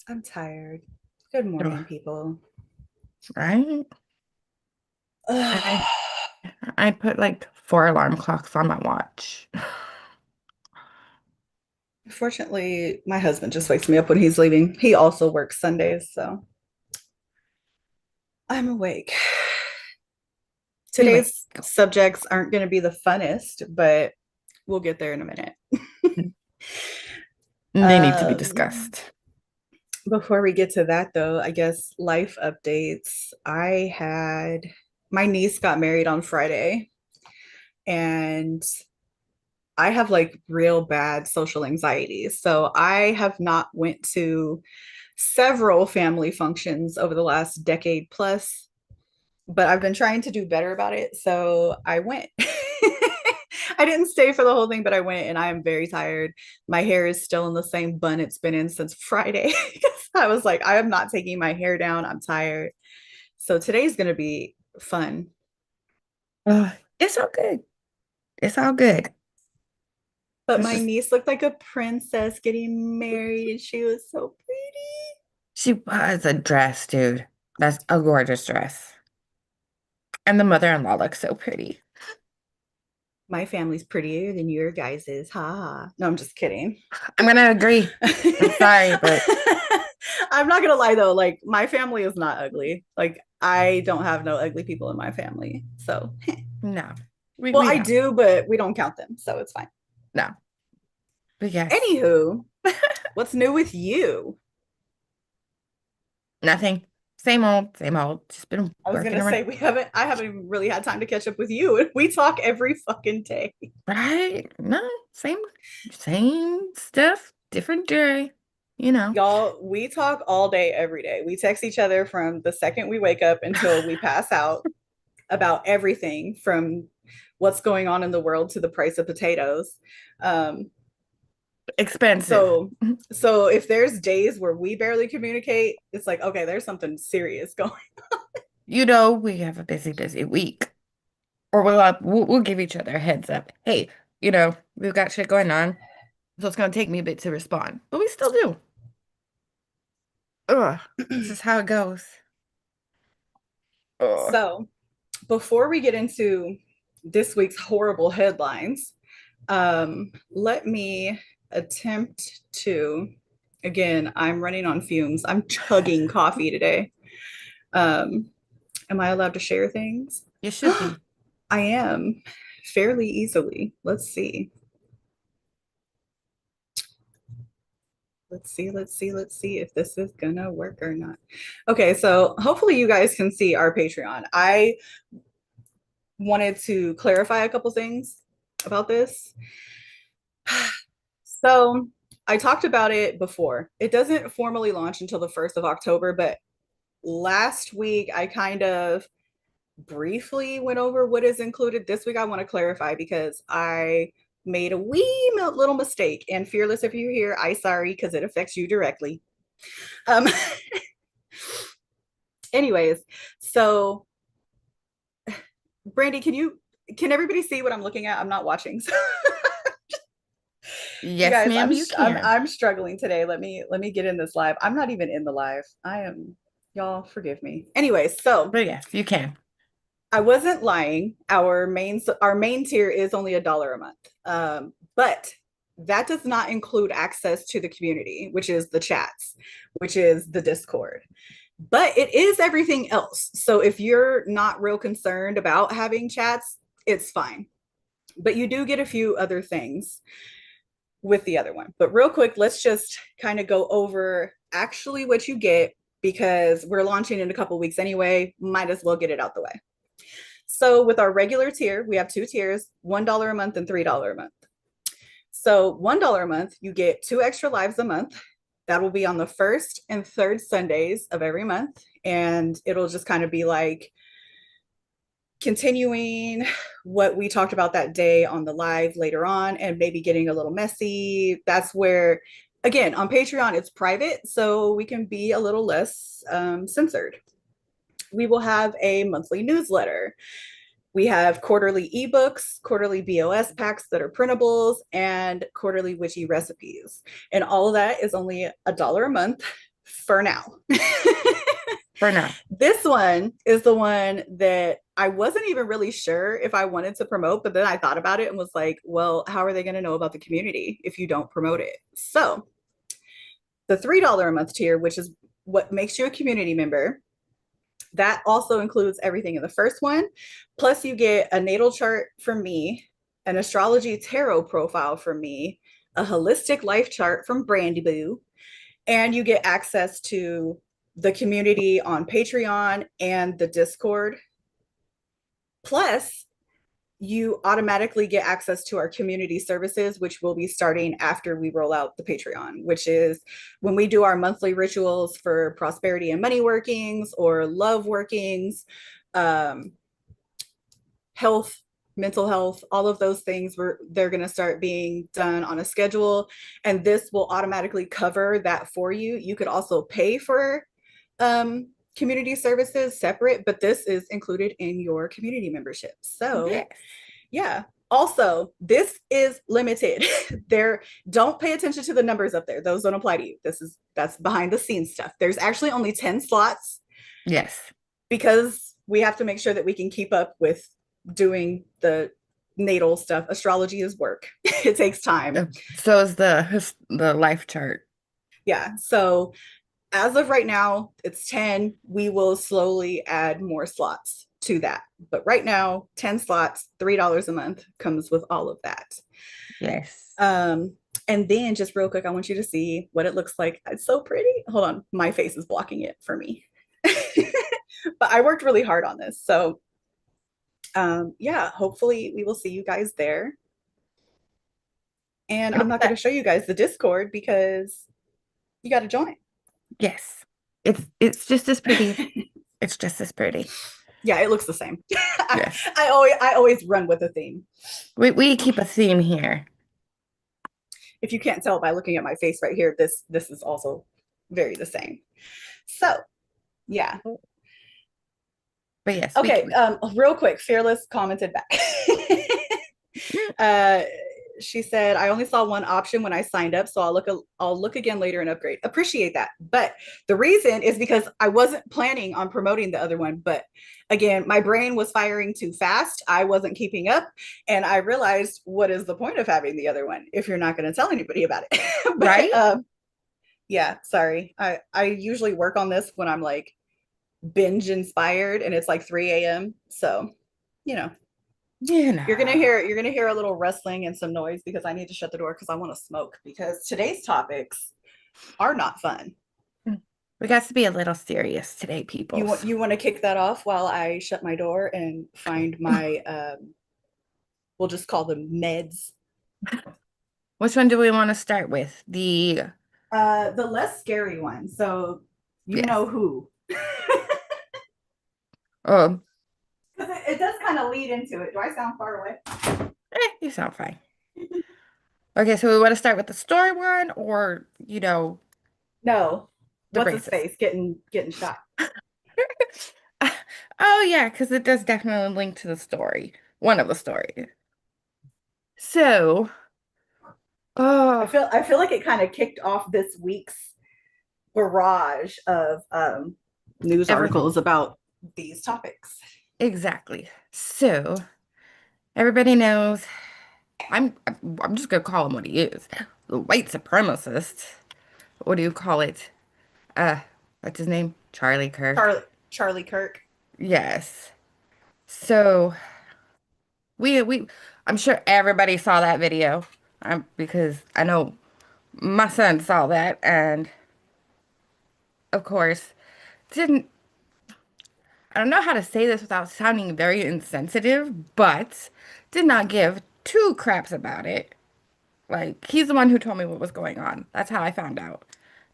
I'm tired. Good Ugh, morning, people. right? Ugh. I I put like 4 alarm clocks on my watch. Fortunately, my husband just wakes me up when he's leaving. He also works Sundays, so I'm awake. Anyway, Today's subjects aren't going to be the funnest, but we'll get there in a minute. they need to be Um, discussed. Before we get to that, though, I guess life updates. I had my niece got married on Friday, and I have like real bad social anxiety. So I have not went to several family functions over the last decade plus, but I've been trying to do better about it. So I went. I didn't stay for the whole thing, but I went and I am very tired. My hair is still in the same bun it's been in since Friday. I was like, I am not taking my hair down. I'm tired. So today's going to be fun. It's all good. It's all good. But It's my just niece looked like a princess getting married and she was so pretty. she was a dress, dude. That's a gorgeous dress. And the mother-in-law looks so pretty. My family's prettier than your guys's. Ha ha. No, I'm just kidding. I'm gonna agree. I'm sorry, but I'm not gonna lie though, like my family is not ugly. Like I don't have no ugly people in my family. So no. We well, we I don't. do, but we don't count them, so it's fine. No. But yes. Anywho, what's new with you? Nothing. Same old, same old. Just been I was working gonna around. say I haven't even really had time to catch up with you. And we talk every fucking day. Right? No, same stuff, different day, you know. Y'all, we talk all day, every day. We text each other from the second we wake up until we pass out about everything from what's going on in the world to the price of potatoes. Um, Expensive. so so if there's days where we barely communicate, it's like, okay, there's something serious going. You know, we have a busy week. Or we'll give each other a heads up. Hey, we've got shit going on, so it's gonna take me a bit to respond. But we still do. Ugh, it's just how it goes. Ugh. So before we get into this week's horrible headlines, let me attempt to again, I'm running on fumes. I'm chugging coffee today. Um, am I allowed to share things? You should be. I am fairly easily. Let's see. Let's see if this is gonna work or not. Okay, so hopefully you guys can see our Patreon. I wanted to clarify a couple things about this. So I talked about it before. It doesn't formally launch until the 1st of October, but last week I kind of briefly went over what is included. This week I want to clarify because I made a wee little mistake. And Fearless, if you're here, I sorry because it affects you directly. Um, anyways, so Brandy, can everybody see what I'm looking at? I'm not watching. So you Yes, guys, ma'am, you can. I'm struggling today. Let me get in this live. I'm not even in the live. I am y'all forgive me. Anyways, so But yes, you can. I wasn't lying. Our main tier is only $1 a month. But that does not include access to the community, which is the chats, which is the Discord. But it is everything else. So if you're not real concerned about having chats, it's fine. But you do get a few other things with the other one. But real quick, let's just kind of go over actually what you get because we're launching in a couple weeks anyway. Might as well get it out the way. So with our regular tier, we have two tiers, $1 a month and $3 a month. So $1 a month, you get 2 extra lives a month. That will be on the first and third Sundays of every month. And it'll just kind of be like continuing what we talked about that day on the live later on and maybe getting a little messy. That's where, again, on Patreon, it's private, so we can be a little less censored. We will have a monthly newsletter. We have quarterly ebooks, quarterly BOS packs that are printables, and quarterly witchy recipes. And all of that is only $1 a month for now. For now. This one is the one that I wasn't even really sure if I wanted to promote, but then I thought about it and was like, well, how are they going to know about the community if you don't promote it? So, the $3 a month tier, which is what makes you a community member, that also includes everything in the first one. Plus, you get a natal chart from me, an astrology tarot profile from me, a holistic life chart from Brandy Boo, and you get access to the community on Patreon and the Discord. Plus, you automatically get access to our community services, which will be starting after we roll out the Patreon, which is when we do our monthly rituals for prosperity and money workings or love workings, um, health, mental health, all of those things they're going to start being done on a schedule, and this will automatically cover that for you. You could also pay for community services separate, but this is included in your community membership. So Yes. yeah. Also, this is limited. There, don't pay attention to the numbers up there. Those don't apply to you. That's behind the scenes stuff. There's actually only 10 slots Yes. because we have to make sure that we can keep up with doing the natal stuff. Astrology is work. It takes time. So is the life chart. Yeah. So as of right now, it's 10. We will slowly add more slots to that. But right now, 10 slots, $3 a month comes with all of that. Yes. Um, and then just real quick, I want you to see what it looks like. It's so pretty. Hold on, my face is blocking it for me. But I worked really hard on this. So yeah, hopefully we will see you guys there. And I'm not going to show you guys the Discord because you got to join. Yes. It's just as pretty. It's just as pretty. Yeah, it looks the same. Yes. I always run with a theme. We keep a theme here. If you can't tell by looking at my face right here, this is also very the same. So yeah. But yes, Okay, real quick, Fearless commented back. uh, she said, "I only saw one option when I signed up, so I'll look again later and upgrade." Appreciate that, but the reason is because I wasn't planning on promoting the other one. But again, my brain was firing too fast. I wasn't keeping up, and I realized what is the point of having the other one if you're not going to tell anybody about it. But Right? yeah, sorry. I usually work on this when I'm like binge inspired and it's like 3 a.m. So, you know, You know. you're gonna hear a little rustling and some noise because I need to shut the door because I want to smoke because today's topics are not fun. We got to be a little serious today, peoples. You want to kick that off while I shut my door and find my we'll just call them meds. Which one do we want to start with? The less scary one. So you Yes. know who. Oh, Because it does kind of lead into it. Do I sound far away? you sound fine. Okay, so we want to start with the story one or, No. the What's his races. face getting shot? Oh, yeah, because it does definitely link to the story. One of the stories. So, oh, I feel like it kind of kicked off this week's barrage of news everything. articles about these topics. Exactly. So, everybody knows I'm just gonna call him what he is. The white supremacist. What do you call it? Uh, what's his name? Charlie Kirk. Charlie Kirk. Yes. So we I'm sure everybody saw that video. Because I know my son saw that and of course didn't I don't know how to say this without sounding very insensitive, but did not give two craps about it. Like he's the one who told me what was going on. That's how I found out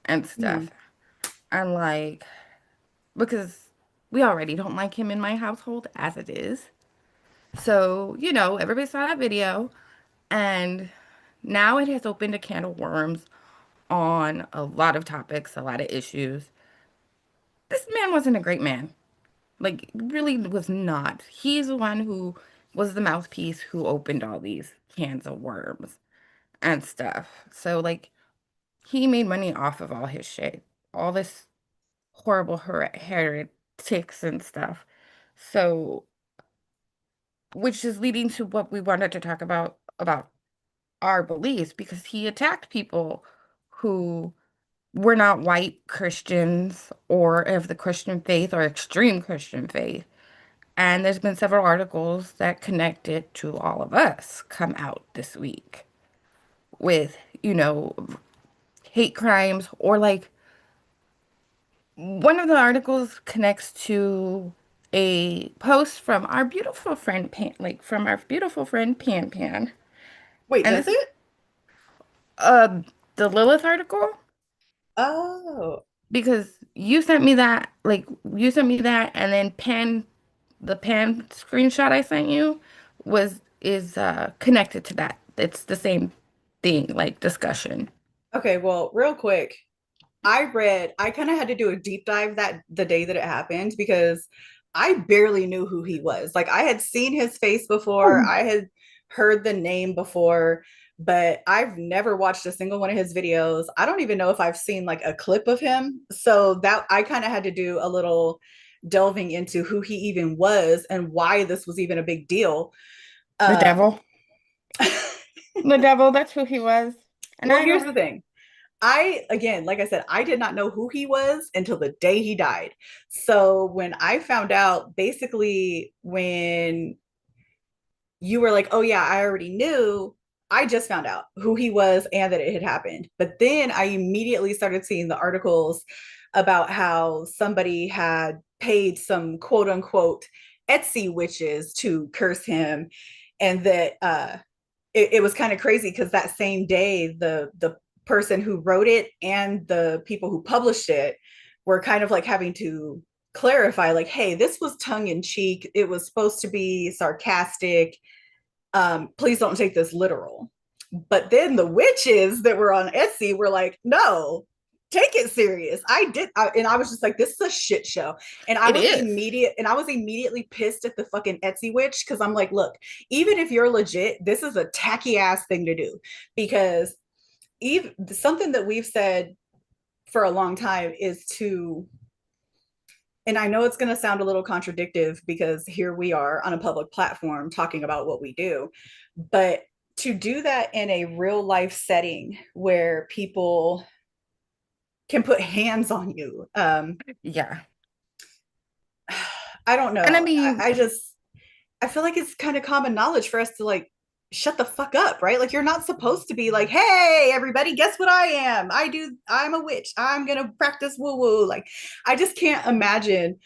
and Hmm. stuff. And like because we already don't like him in my household as it is. So, everybody saw that video, and now it has opened a can of worms on a lot of topics, a lot of issues. This man wasn't a great man. Like, really was not. He's the one who was the mouthpiece who opened all these cans of worms and stuff. So, like, he made money off of all his shit, all this horrible heretics and stuff. So, which is leading to what we wanted to talk about our beliefs, because he attacked people who were not white Christians or of the Christian faith or extreme Christian faith. And there's been several articles that connect it to all of us come out this week with, hate crimes, or like one of the articles connects to a post from our beautiful friend Pan Pan. Wait, And does this it? uh the Lilith article, Oh, because you sent me that, and then the Pan screenshot I sent you was is connected to that. It's the same thing, like discussion. okay. Well, real quick, I kind of had to do a deep dive that the day that it happened because I barely knew who he was. Like I had seen his face before, Oh. I had heard the name before, but I've never watched a single one of his videos. I don't even know if I've seen like a clip of him. So that I kind of had to do a little delving into who he even was and why this was even a big deal. The Um, devil. The devil, that's who he was. And well, I here's don't the thing. Again, like I said, I did not know who he was until the day he died. So when I found out, basically, when you were like, oh, yeah, I already knew, I just found out who he was and that it had happened. But then I immediately started seeing the articles about how somebody had paid some quote unquote Etsy witches to curse him, and that it was kind of crazy because that same day the person who wrote it and the people who published it were kind of like having to clarify, like, hey, this was tongue in cheek, it was supposed to be sarcastic, please don't take this literal. But then the witches that were on Etsy were like, no, take it serious. And I was just like, this is a shit show. it is. And I was immediately pissed at the fucking Etsy witch because I'm like, look, even if you're legit, this is a tacky ass thing to do because even something that we've said for a long time is to, and I know it's going to sound a little contradictive because here we are on a public platform talking about what we do, but to do that in a real life setting where people can put hands on you, Yeah. I don't And I know. mean, I feel like it's kind of common knowledge for us to like shut the fuck up, right? Like you're not supposed to be like, hey, everybody, guess what I am? I'm a witch. I'm gonna practice woo woo. Like I just can't imagine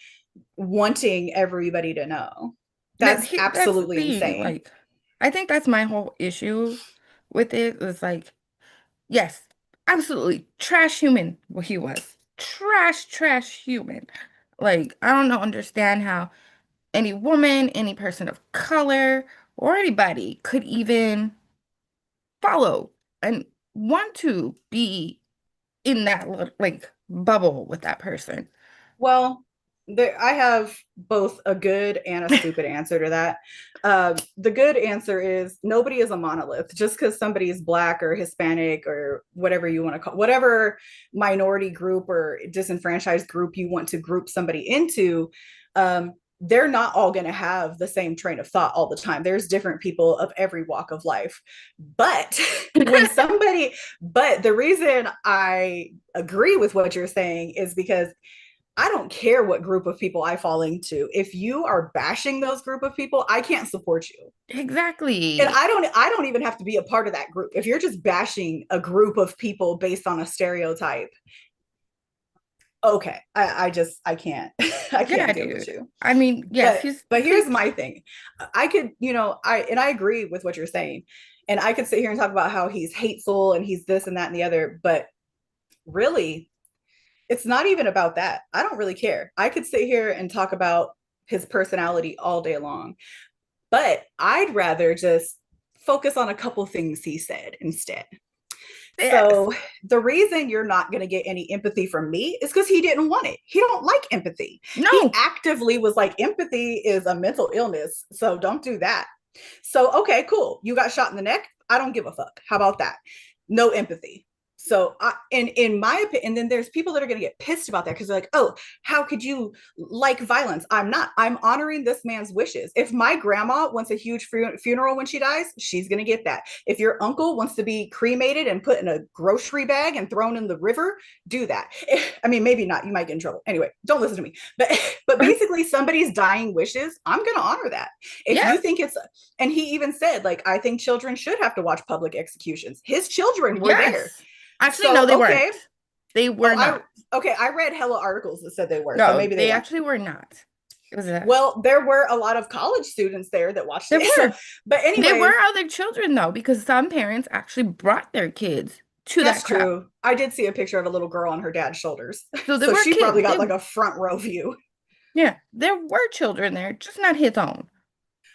wanting everybody to know. That's that's the absolutely thing. insane. Like, I think that's my whole issue with it. Was like, yes, absolutely trash human. What he was, trash human. Like, I don't know, understand how any woman, any person of color, or anybody could even follow and want to be in that like bubble with that person. Well, I have both a good and a stupid answer to that. The good answer is nobody is a monolith. Just because somebody is black or Hispanic or whatever you want to call, whatever minority group or disenfranchised group you want to group somebody into, they're not all going to have the same train of thought all the time. There's different people of every walk of life. But but the reason I agree with what you're saying is because I don't care what group of people I fall into. If you are bashing those group of people, I can't support you. And Exactly. I don't even have to be a part of that group. If you're just bashing a group of people based on a stereotype, okay. I can't I can't Yeah, deal with dude. you. I mean, yes, he's But here's he's my thing. I could, I agree with what you're saying. And I could sit here and talk about how he's hateful and he's this and that and the other, but really it's not even about that. I don't really care. I could sit here and talk about his personality all day long, but I'd rather just focus on a couple things he said instead. yes. So the reason you're not going to get any empathy from me is because he didn't want it. He don't like empathy. He No, actively was like, empathy is a mental illness, so don't do that. So okay, cool. You got shot in the neck. I don't give a fuck. How about that? No empathy. So, in my opinion, and then there's people that are going to get pissed about that because they're like, "Oh, how could you like violence?" I'm not. I'm honoring this man's wishes. If my grandma wants a huge funeral when she dies, she's going to get that. If your uncle wants to be cremated and put in a grocery bag and thrown in the river, do that. I mean, maybe not. You might get in trouble. Anyway, don't listen to me. But basically, somebody's dying wishes, I'm going to honor that. If Yeah, you think it's, and he even said, like, I think children should have to watch public executions. His children were there. yes. Actually, no, So they okay. weren't. They Oh, were I not. okay. I read hella articles that said they were, so No, maybe they they weren't. actually were not. It was a Well, there were a lot of college students there that watched There it. So, were. but There were anyways, other children though, because some parents actually brought their kids to that's that crowd. true. I did see a picture of a little girl on her dad's shoulders, So there so were she probably kids. got like a front row view. Yeah, there were children there, just not his own.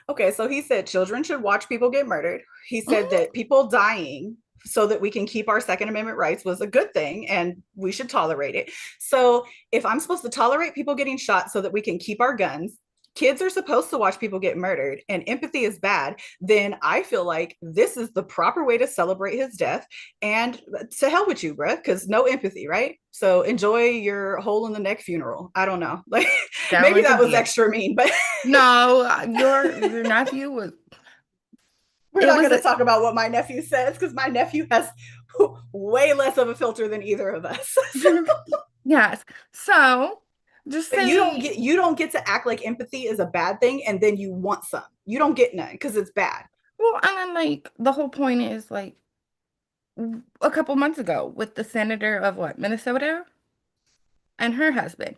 Okay, so he said children should watch people get murdered. He said Mhm. that people dying so that we can keep our Second Amendment rights was a good thing and we should tolerate it. So if I'm supposed to tolerate people getting shot so that we can keep our guns, kids are supposed to watch people get murdered, and empathy is bad, then I feel like this is the proper way to celebrate his death. And to hell with you, bruh, because no empathy, right? So enjoy your hole in the neck funeral. I don't know. Like Sound maybe like a that was bitch. extra mean, but No, your nephew was. we're It not was. going to talk about what my nephew says because my nephew has way less of a filter than either of us. Yes. So just But say, you don't get to act like empathy is a bad thing and then you want some. You don't get none because it's bad. well, and then like the whole point is like a couple months ago with the senator of what, Minnesota and her husband.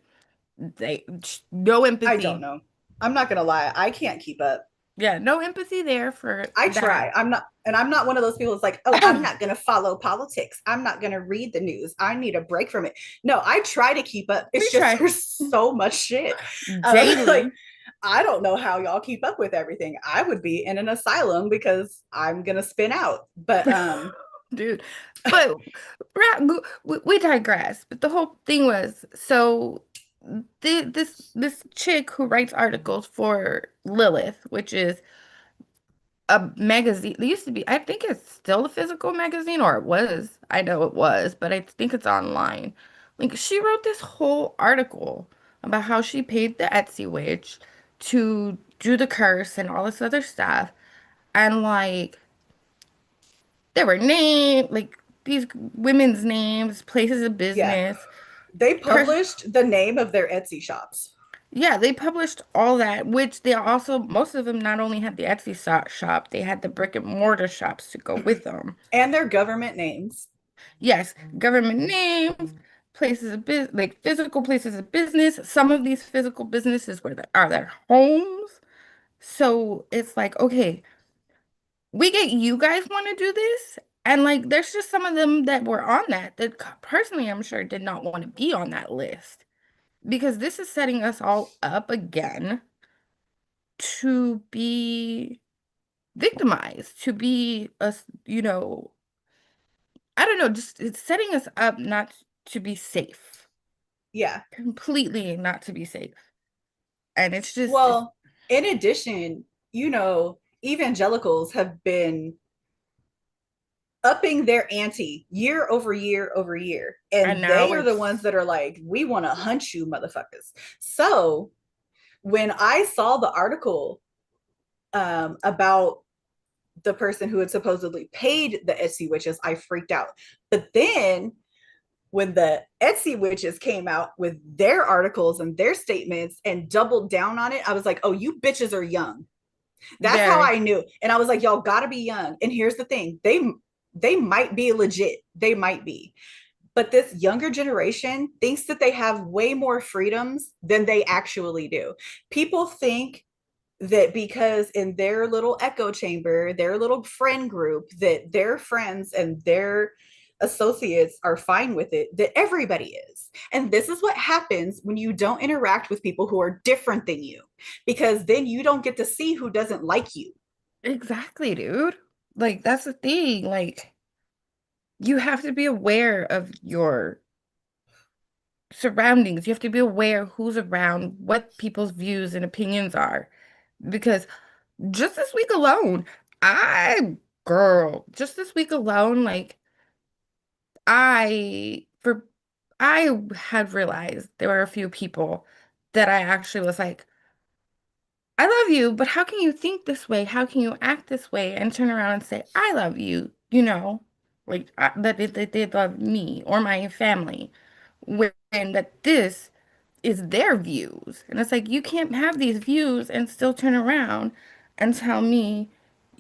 They no I don't empathy. know. I'm not going to lie. I can't keep up. Yeah, no empathy there for I that. try. I'm not, and I'm not one of those people that's like, oh, I'm not going to follow politics. I'm not going to read the news. I need a break from it. No, I try to keep up. We It's just try there's so much shit. Like, daily. I don't know how y'all keep up with everything. I would be in an asylum because I'm going to spin out. But, Dude. But we digress. But the whole thing was so this chick who writes articles for Lilith, which is a magazine. It used to be, I think it's still a physical magazine, or it was. I know it was, but I think it's online. Like she wrote this whole article about how she paid the Etsy witch to do the curse and all this other stuff. And like there were names, like these women's names, places of yeah, business. they Per published the name of their Etsy shops Yeah, they published all that, which they also, most of them not only had the Etsy shop, they had the brick and mortar shops to go with them. and their government names. Yes, government names, places of business, like physical places of business. Some of these physical businesses are their homes. So it's like, okay, we get you guys want to do this. And like, there's just some of them that were on that personally, I'm sure did not want to be on that list because this is setting us all up again to be victimized, to be us, I don't know, just it's setting us up not to be safe. Yeah. Completely not to be safe. And it's Well, in addition, evangelicals have been upping their ante year over year over year. and And now they are the ones it's that are like, we want to hunt you, motherfuckers. So when I saw the article about the person who had supposedly paid the Etsy witches, I freaked out. But then when the Etsy witches came out with their articles and their statements and doubled down on it, I was like, oh, you bitches are young. That's how very I knew. And I was like, y'all gotta be young. And here's the thing, they might be legit. They might be. But this younger generation thinks that they have way more freedoms than they actually do. People think that because in their little echo chamber, their little friend group, that their friends and their associates are fine with it, that everybody is. And this is what happens when you don't interact with people who are different than you, because then you don't get to see who doesn't like you. exactly, dude. Like that's the thing. Like you have to be aware of your surroundings. You have to be aware who's around, what people's views and opinions are. Because just this week alone, girl, just this week alone, like I for I had realized there were a few people that I actually was like, I love you, but how can you think this way? How can you act this way and turn around and say, I love you, like that they love me or my family, when that this is their views. And it's like, you can't have these views and still turn around and tell me,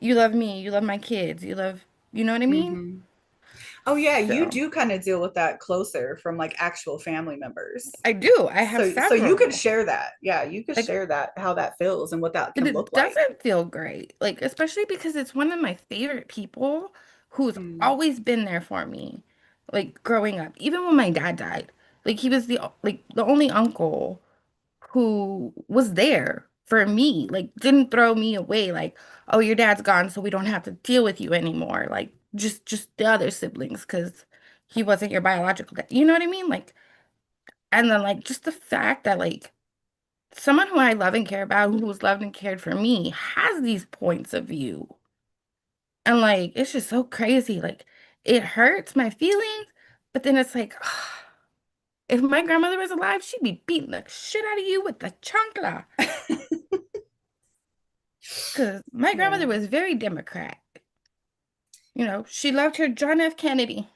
you love my kids, you know what I mean? Hmm. Oh yeah, you So do kind of deal with that closer from like actual family members. I do. I have So you could several. share that. Yeah, you could Like, share that, how that feels and what that and can it look like. doesn't feel great. Like, especially because it's one of my favorite people who's Mm. always been there for me. Like growing up, even when my dad died. Like he was the only uncle who was there for me. Like didn't throw me away like, "Oh, your dad's gone, so we don't have to deal with you anymore." Like just the other siblings cuz he wasn't your biological dad. You know what I mean? Like, and then like just the fact that like someone who I love and care about, who was loved and cared for me, has these points of view. And like, it's just so crazy. Like, it hurts my feelings, but then it's like, if my grandmother was alive, she'd be beating the shit out of you with the chancla. Because my Yeah. grandmother was very Democrat. She loved her John F. Kennedy.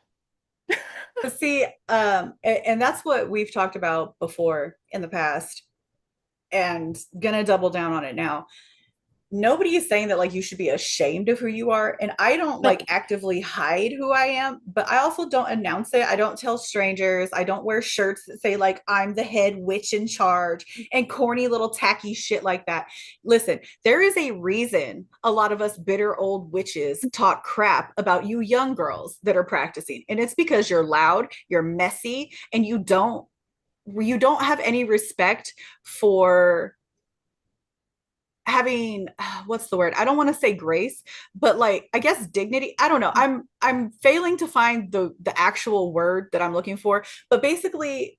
But see, and that's what we've talked about before in the past, and gonna double down on it now. Nobody is saying that like you should be ashamed of who you are, and I don't No, like actively hide who I am, but I also don't announce it. I don't tell strangers. I don't wear shirts that say like I'm the head witch in charge and corny little tacky shit like that. Listen, there is a reason a lot of us bitter old witches talk crap about you young girls that are practicing, and it's because you're loud, you're messy, and you don't have any respect for having what's the word, I don't want to say grace, but like I guess dignity. I don't know, I'm failing to find the actual word that I'm looking for, but basically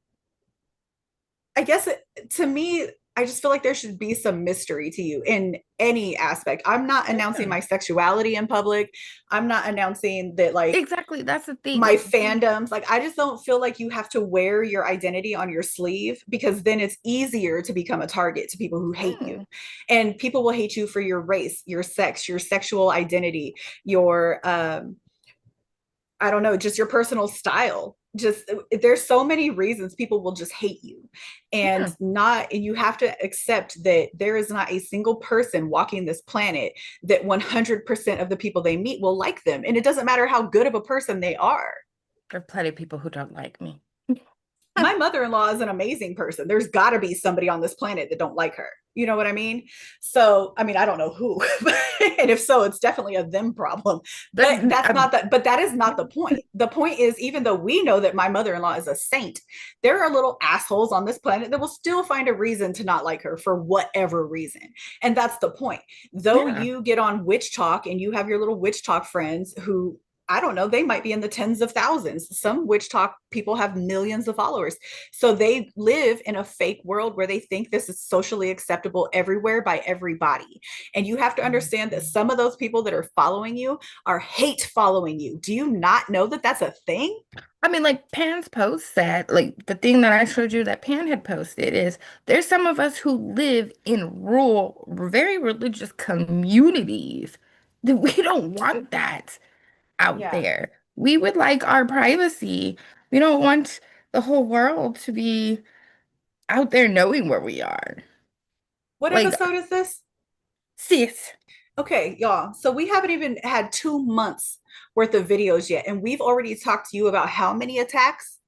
I guess to me, I just feel like there should be some mystery to you in any aspect. I'm not announcing yeah. my sexuality in public. I'm not announcing that like Exactly. That's the thing. my Like, fandoms. Like, I just don't feel like you have to wear your identity on your sleeve, because then it's easier to become a target to people who hate you. mm, And people will hate you for your race, your sex, your sexual identity, your I don't know, just your personal style. Just there's so many reasons people will just hate you. yeah. And you have to accept that there is not a single person walking this planet that 100% of the people they meet will like them. And it doesn't matter how good of a person they are. There are plenty of people who don't like me. My mother-in-law is an amazing person. There's got to be somebody on this planet that don't like her. You know what I mean? So, I mean, I don't know who, and if so, it's definitely a them problem. That's, But that's I'm, not that. But that is not the point. The point is, even though we know that my mother-in-law is a saint, there are little assholes on this planet that will still find a reason to not like her for whatever reason. And that's the point. Though yeah. you get on witch talk and you have your little witch talk friends who, I don't know, they might be in the tens of thousands. Some witch talk people have millions of followers. So they live in a fake world where they think this is socially acceptable everywhere by everybody. And you have to understand that some of those people that are following you are hate following you. Do you not know that that's a thing? I mean, like Pan's post said, like the thing that I showed you that Pan had posted is there's some of us who live in rural, very religious communities that we don't want that out Yeah. there. We would like our privacy. We don't want the whole world to be out there knowing where we are. What Like, episode is this? sis. Okay, y'all. So we haven't even had 2 months worth of videos yet. And we've already talked to you about how many attacks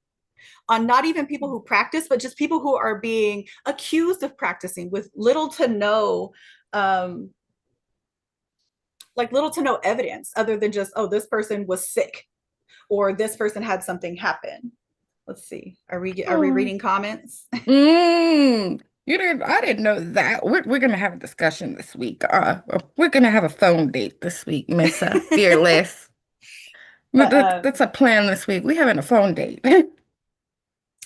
on not even people who practice, but just people who are being accused of practicing with little to no, um, like little to no evidence other than just, oh, this person was sick or this person had something happen. Let's see. Are we Oh. reading comments? I didn't know that. We're gonna have a discussion this week. We're gonna have a phone date this week, Miss Fearless. But That's a plan this week. We having a phone date.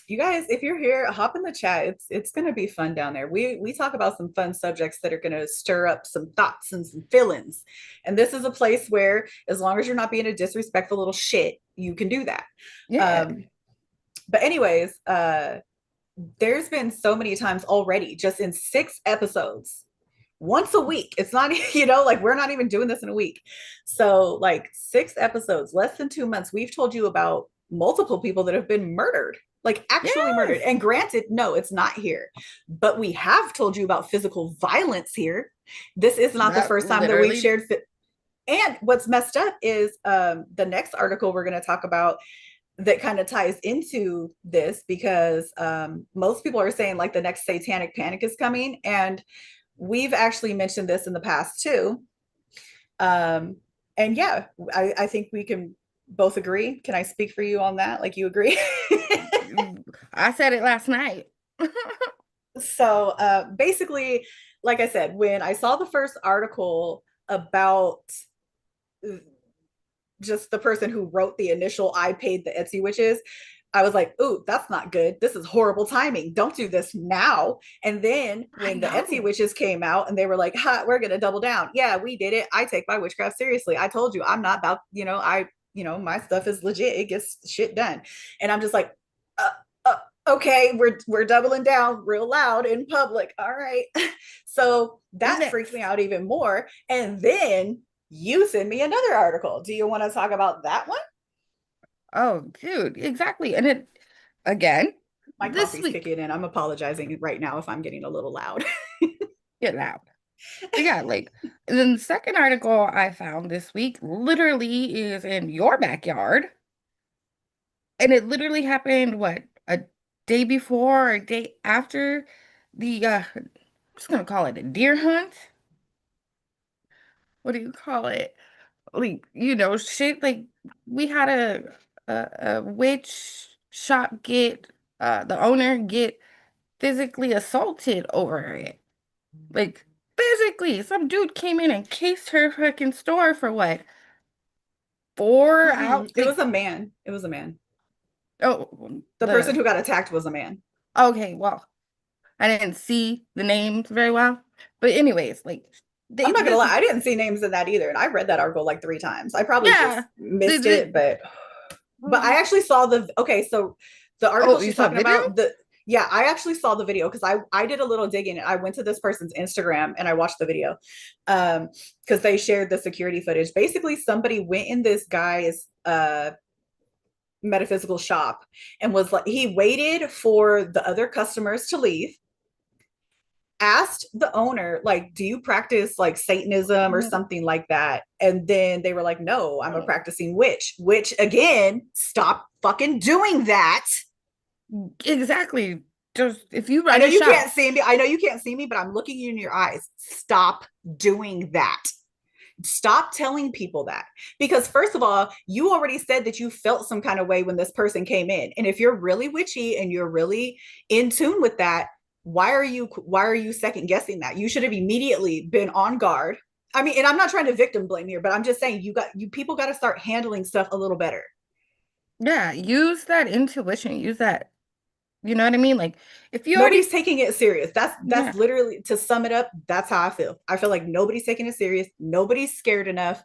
You guys, if you're here, hop in the chat. It's gonna be fun down there. We talk about some fun subjects that are gonna stir up some thoughts and some feelings. And this is a place where, as long as you're not being a disrespectful little shit, you can do that. Yeah. Um, but anyways, there's been so many times already, just in 6 episodes, once a week. It's not, like we're not even doing this in a week. So, like 6 episodes, less than 2 months, we've told you about multiple people that have been murdered, like actually murdered. Yes. And granted, no, it's not here, but we have told you about physical violence here. This is not the That first time that we've literally, shared. And what's messed up is the next article we're going to talk about that kind of ties into this, because most people are saying like the next satanic panic is coming. And we've actually mentioned this in the past too. Um, and yeah, I think we can both agree. Can I speak for you on that? Like, you agree? I said it last night. So basically, like I said, when I saw the first article about just the person who wrote the initial "I paid the Etsy witches," I was like, "Ooh, that's not good. This is horrible timing. Don't do this now." And then I when the Etsy know. witches came out and they were like, "Ha, we're gonna double down. Yeah, we did it. I take my witchcraft seriously. I told you, I'm not about, my stuff is legit. It gets shit done." And I'm just like, uh, uh, "Okay, we're doubling down real loud in public. All right." So that freaked me Next. out even more. And then you send me another article. Do you want to talk about that one? Oh, dude, exactly. And it, again, My this coffee's week, kicking in. I'm apologizing right now if I'm getting a little loud. get loud. But yeah, like, and then the second article I found this week literally is in your backyard. And it literally happened, what, a day before or a day after the, I'm just gonna call it a deer hunt. What do you call it? Like, shit, like, we had a witch shop get, the owner get physically assaulted over it. Like, physically, some dude came in and cased her fucking store for what? 4 hours? It was Like, a man. It was a man. oh, The person who got attacked was a man. okay, well, I didn't see the names very well. But anyways, like, I'm not gonna this, lie, I didn't see names in that either. And I read that article like 3 times. I probably yeah, just missed it, the, but I actually saw the okay, so the article oh, you she's saw talking video? about, the yeah, I actually saw the video because I did a little digging. I went to this person's Instagram and I watched the video. Because they shared the security footage. Basically, somebody went in this guy's metaphysical shop and was like, he waited for the other customers to leave, asked the owner, like, "Do you practice like Satanism or Mhm. something like that?" And then they were like, "No, I'm a Oh, practicing witch." Which, again, stop fucking doing that. exactly. Just if you I run know a you shop, can't see me. I know you can't see me, but I'm looking you in your eyes. Stop doing that. Stop telling people that. Because, first of all, you already said that you felt some kind of way when this person came in. And if you're really witchy and you're really in tune with that, why are you second guessing that? You should have immediately been on guard. I mean, and I'm not trying to victim blame here, but I'm just saying, you people got to start handling stuff a little better. yeah, use that intuition, use that, you know what I mean? Like, if you already, Nobody's taking it serious. That's yeah, literally, to sum it up, that's how I feel. I feel like nobody's taking it serious. Nobody's scared enough.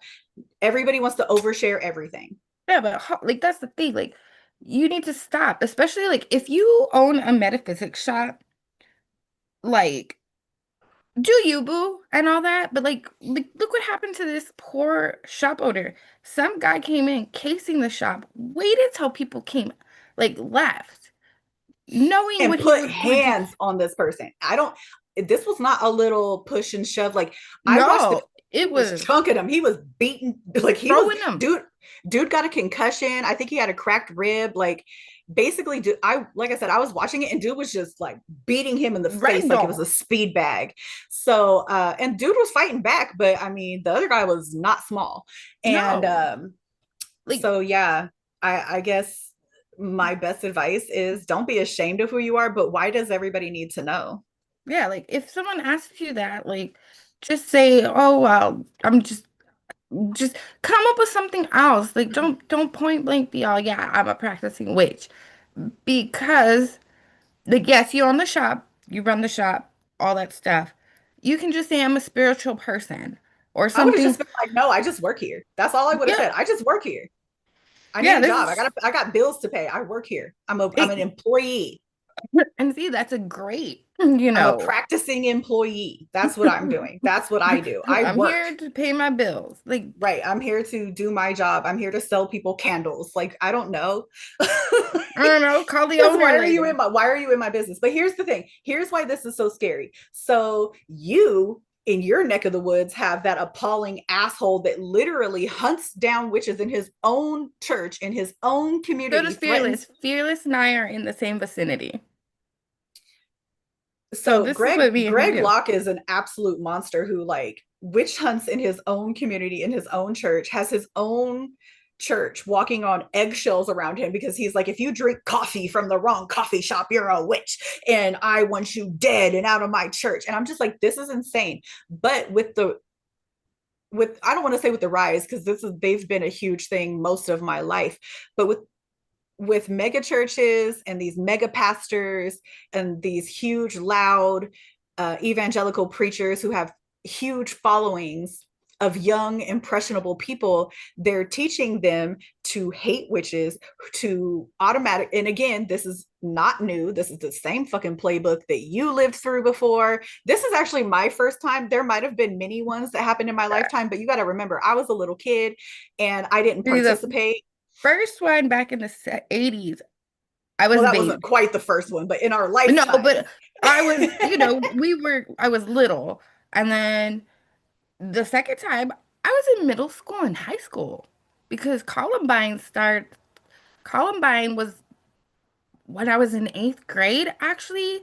Everybody wants to overshare everything. yeah, but like, that's the thing. Like, you need to stop, especially like if you own a metaphysics shop, like, do you, boo, and all that. But like, look what happened to this poor shop owner. Some guy came in, casing the shop, waited till people came, like, left, knowing And what he put would do. hands on this person. I don't, this was not a little push and shove. Like, I watched the, No, it he was was chunking him. He was beating, like he was, throwing them dude got a concussion. I think he had a cracked rib. Like, basically, dude, like I said, I was watching it and dude was just like beating him in the face like it was ragdoll. a speed bag. So, and dude was fighting back, but I mean, the other guy was not small. And No, like, so yeah, I guess my best advice is don't be ashamed of who you are, but why does everybody need to know? yeah, like if someone asks you that, like, just say, "Oh well, I'm just come up with something else." Like, don't point blank be all, "Yeah, I'm a practicing witch." because, like, yes, you own the shop, you run the shop, all that stuff. You can just say I'm a spiritual person or I would have something. just been like, no, I just work here. That's all I would have Yeah, said. I just work here. I need yeah, a this job. is I got bills to pay. I work here. I'm an it, employee. and see, that's a great, I'm a practicing employee. That's what I'm doing. That's what I do. I I'm work. here to pay my bills. Like, Right. I'm here to do my job. I'm here to sell people candles. Like, I don't know. I don't know, call the Because owner later. why are you in my business? But here's the thing. Here's why this is so scary. So you in your neck of the woods have that appalling asshole that literally hunts down witches in his own church, in his own So does community, Fearless. threatens. Fearless and I are in the same vicinity. So So this is what me and him Greg do. Locke is an absolute monster who like witch hunts in his own community, in his own church, has his own church walking on eggshells around him because he's like, if you drink coffee from the wrong coffee shop, you're a witch and I want you dead and out of my church. And I'm just like, this is insane. But with I don't want to say with the rise, because this is they've been a huge thing most of my life, but with mega churches and these mega pastors and these huge loud evangelical preachers who have huge followings of young impressionable people, they're teaching them to hate witches, to automatic, and again, this is not new, this is the same fucking playbook that you lived through before. This is actually my first time. There might have been many ones that happened in my lifetime, but you got to remember I was a little kid and I didn't See, the participate. first one back in the 80s, I Well, was a that baby. wasn't quite the first one, but in our No, lifetime. but I was, I was little. And then the second time, I was in middle school and high school because Columbine was when I was in eighth grade, actually.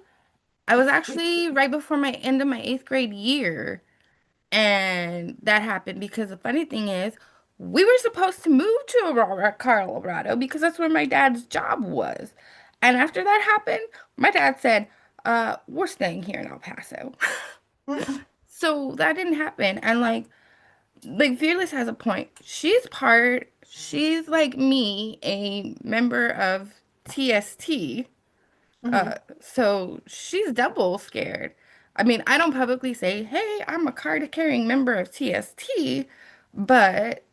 I was actually right before my end of my eighth grade year. And that happened because the funny thing is, we were supposed to move to Aurora, Colorado, because that's where my dad's job was. And after that happened, my dad said, we're staying here in El Paso. So that didn't happen. And like Fearless has a point. She's like me, a member of TST. Mm-hmm. So she's double scared. I mean, I don't publicly say, hey, I'm a card carrying member of TST, but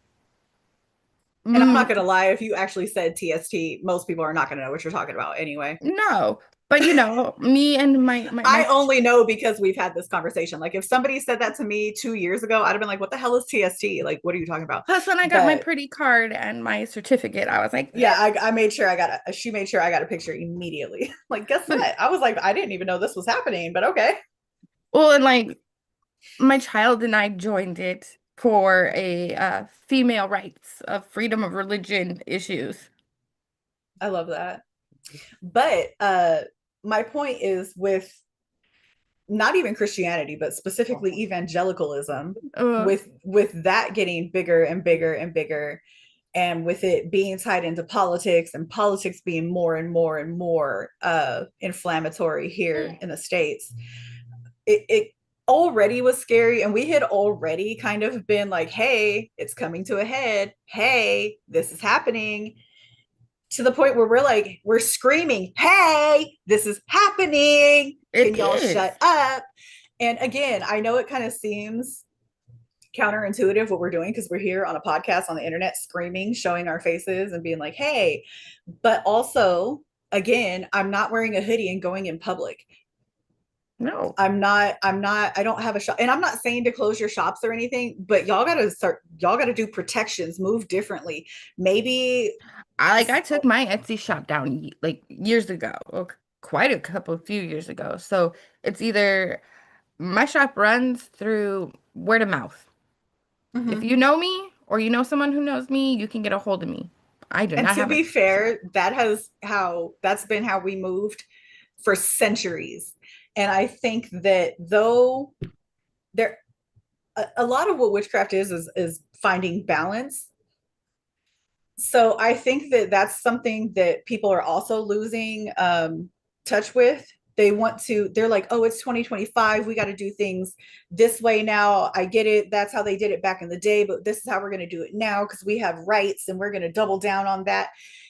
And I'm not mm, going to lie, if you actually said TST, most people are not going to know what you're talking about anyway. no. But me and I only know because we've had this conversation. Like if somebody said that to me 2 years ago, I'd have been like, what the hell is TST? Like, what are you talking about? plus when I got my But pretty card and my certificate, I was like, yeah, I made sure she made sure I got a picture immediately. Like, guess but what? I was like, I didn't even know this was happening, but okay. well, and like my child and I joined it for a female rights of freedom of religion issues. I love that. But my point is with not even Christianity, but specifically evangelicalism, Uh, with that getting bigger and bigger and bigger, and with it being tied into politics and politics being more and more and more inflammatory here in the States, it already was scary. And we had already kind of been like, hey, it's coming to a head. Hey, this is happening, to the point where we're like, we're screaming, hey, this is happening. it Can y'all is. shut up? And again, I know it kind of seems counterintuitive what we're doing because we're here on a podcast on the internet screaming, showing our faces and being like, hey, but also, again, I'm not wearing a hoodie and going in public. No. I don't have a shop. And I'm not saying to close your shops or anything, but y'all gotta do protections, move differently. Maybe I took my Etsy shop down like years ago, or quite a couple few years ago. So it's either my shop runs through word of mouth. If mm-hmm. you know me or you know someone who knows me, you can get a hold of me. I do And not to have a be shop. fair, that's been how we moved for centuries. And I think that though there a lot of what witchcraft is finding balance. So I think that that's something that people are also losing touch with. They're like, oh, it's 2025, we got to do things this way now. I get it, that's how they did it back in the day, but this is how we're going to do it now because we have rights and we're going to double down on that.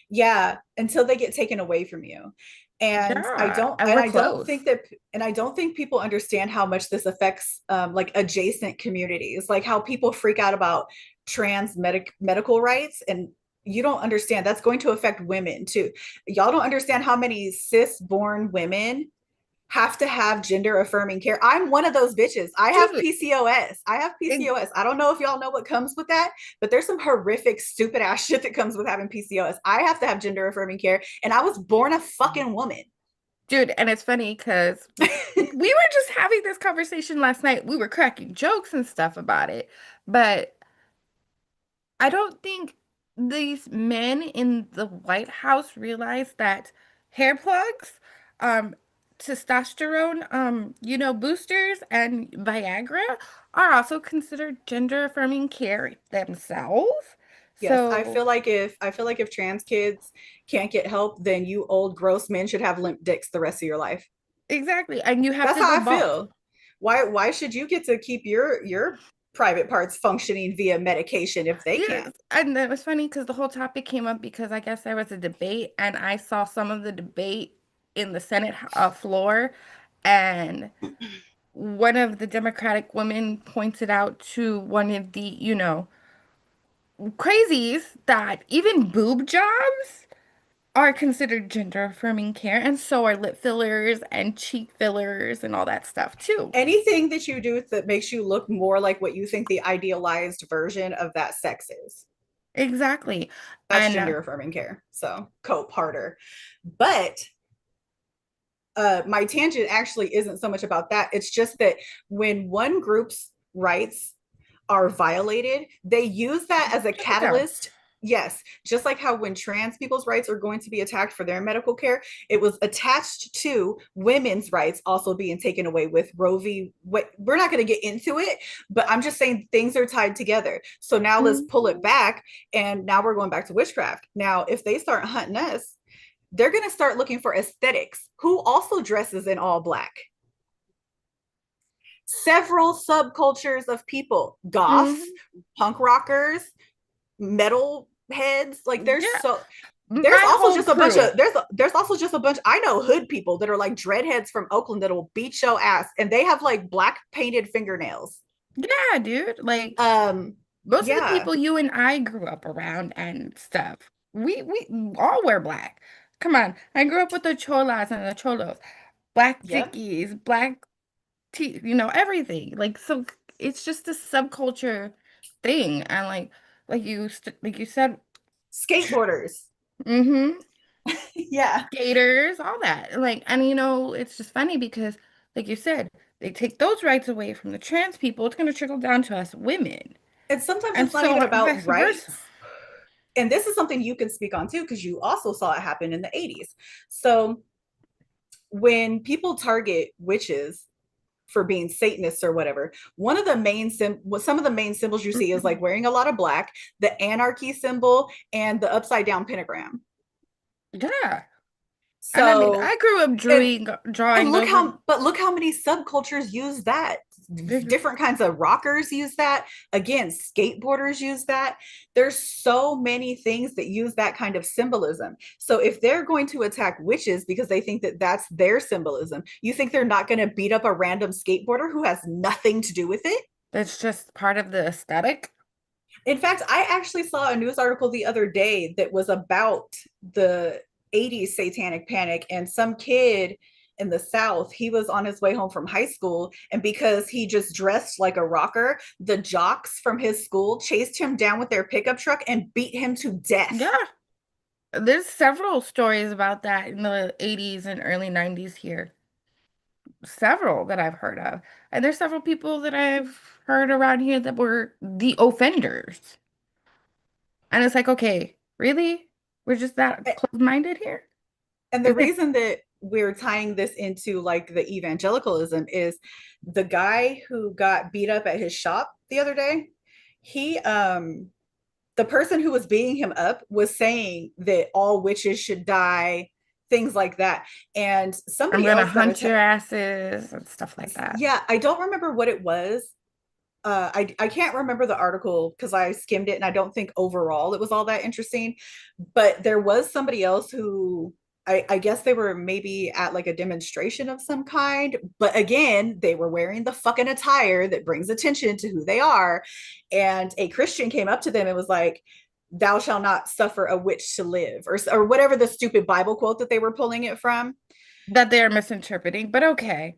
Yeah, until they get taken away from you. And I Yeah, don't and and we're I don't close. think that and I don't think people understand how much this affects like adjacent communities, like how people freak out about medical rights, and you don't understand that's going to affect women too. Y'all don't understand how many cis born women have to have gender affirming care. I'm one of those bitches. I have Dude, PCOS. I have it, PCOS. I don't know if y'all know what comes with that, but there's some horrific, stupid ass shit that comes with having PCOS. I have to have gender affirming care, and I was born a fucking woman. dude, and it's funny because we were just having this conversation last night. We were cracking jokes and stuff about it, but I don't think these men in the White House realize that hair plugs, um, testosterone, boosters and Viagra are also considered gender affirming care themselves. Yes, So I feel like if trans kids can't get help, then you old gross men should have limp dicks the rest of your life. exactly, and you have That's to go how I bald. feel. Why should you get to keep your private parts functioning via medication if they Yes, can't? and it was funny because the whole topic came up because I guess there was a debate, and I saw some of the debate in the Senate floor, and one of the Democratic women pointed out to one of the, crazies that even boob jobs are considered gender affirming care, and so are lip fillers and cheek fillers and all that stuff too. Anything that you do that makes you look more like what you think the idealized version of that sex is, Exactly. that's And gender affirming care. So cope harder. But my tangent actually isn't so much about that. It's just that when one group's rights are violated, they use that as a trickle down. catalyst. Yes, just like how when trans people's rights are going to be attacked for their medical care, it was attached to women's rights also being taken away with Roe v. We're not going to get into it, but I'm just saying things are tied together. So now let's pull it Mhm. back, and now we're going back to witchcraft. Now, if they start hunting us, they're going to start looking for aesthetics. Who also dresses in all black? Several subcultures of people, goths, Mhm. punk rockers, metal heads. Like Yeah, there's my also whole just a bunch crew. of there's also just a bunch. I know hood people that are like dreadheads from Oakland that will beat your ass, and they have like black painted fingernails. Yeah, dude. Like Um, most of the yeah, people you and I grew up around and stuff, we all wear black. Come on, I grew up with the cholas and the cholos, black yep. dickies, black tea, everything. Like so, it's just a subculture thing, and like you said, Skateboarders. mm-hmm, Yeah. skaters, all that. Like, and it's just funny because, like you said, they take those rights away from the trans people. It's gonna trickle down to us women, And sometimes and it's not so even about vice versa. rights. And this is something you can speak on too, because you also saw it happen in the 80s. So when people target witches for being Satanists or whatever, one of the some of the main symbols you see is like wearing a lot of black, the anarchy symbol, and the upside down pentagram. Yeah. And I mean, So I grew up and drawing those. look how many subcultures use that. Ex- Different kinds of rockers use that. Again, skateboarders use that. There's so many things that use that kind of symbolism. So if they're going to attack witches because they think that that's their symbolism, you think they're not going to beat up a random skateboarder who has nothing to do with it? That's just part of the aesthetic. In fact, I actually saw a news article the other day that was about the 80s satanic panic, and some kid in the South, he was on his way home from high school, and because he just dressed like a rocker, the jocks from his school chased him down with their pickup truck and beat him to death. Yeah. There's several stories about that in the 80s and early 90s here. Several that I've heard of. And there's several people that I've heard around here that were the offenders. And it's like, okay, really? We're just that close-minded here? And the reason that we're tying this into like the evangelicalism is the guy who got beat up at his shop the other day, he the person who was beating him up was saying that all witches should die, things like that. And I'm somebody gonna else that hunt your asses and stuff like that. yeah, I don't remember what it was, I can't remember the article because I skimmed it and I don't think overall it was all that interesting. But there was somebody else who I guess they were maybe at like a demonstration of some kind. But again, they were wearing the fucking attire that brings attention to who they are. And a Christian came up to them and was like, "Thou shalt not suffer a witch to live," or whatever the stupid Bible quote that they were pulling it from. That they're misinterpreting, but okay.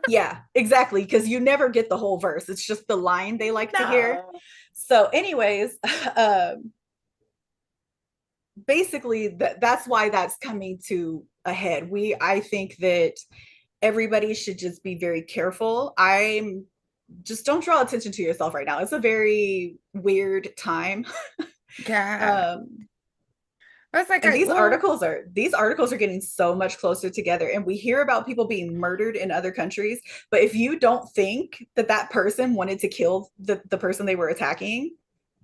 Yeah, exactly. Because you never get the whole verse. It's just the line they like to hear. No. So, anyways, basically that's why that's coming to a head. I think that everybody should just be very careful. I'm just don't draw attention to yourself right now. It's a very weird time. Yeah. um I was like, and I, well, these articles are getting so much closer together, and we hear about people being murdered in other countries, but if you don't think that that person wanted to kill the person they were attacking,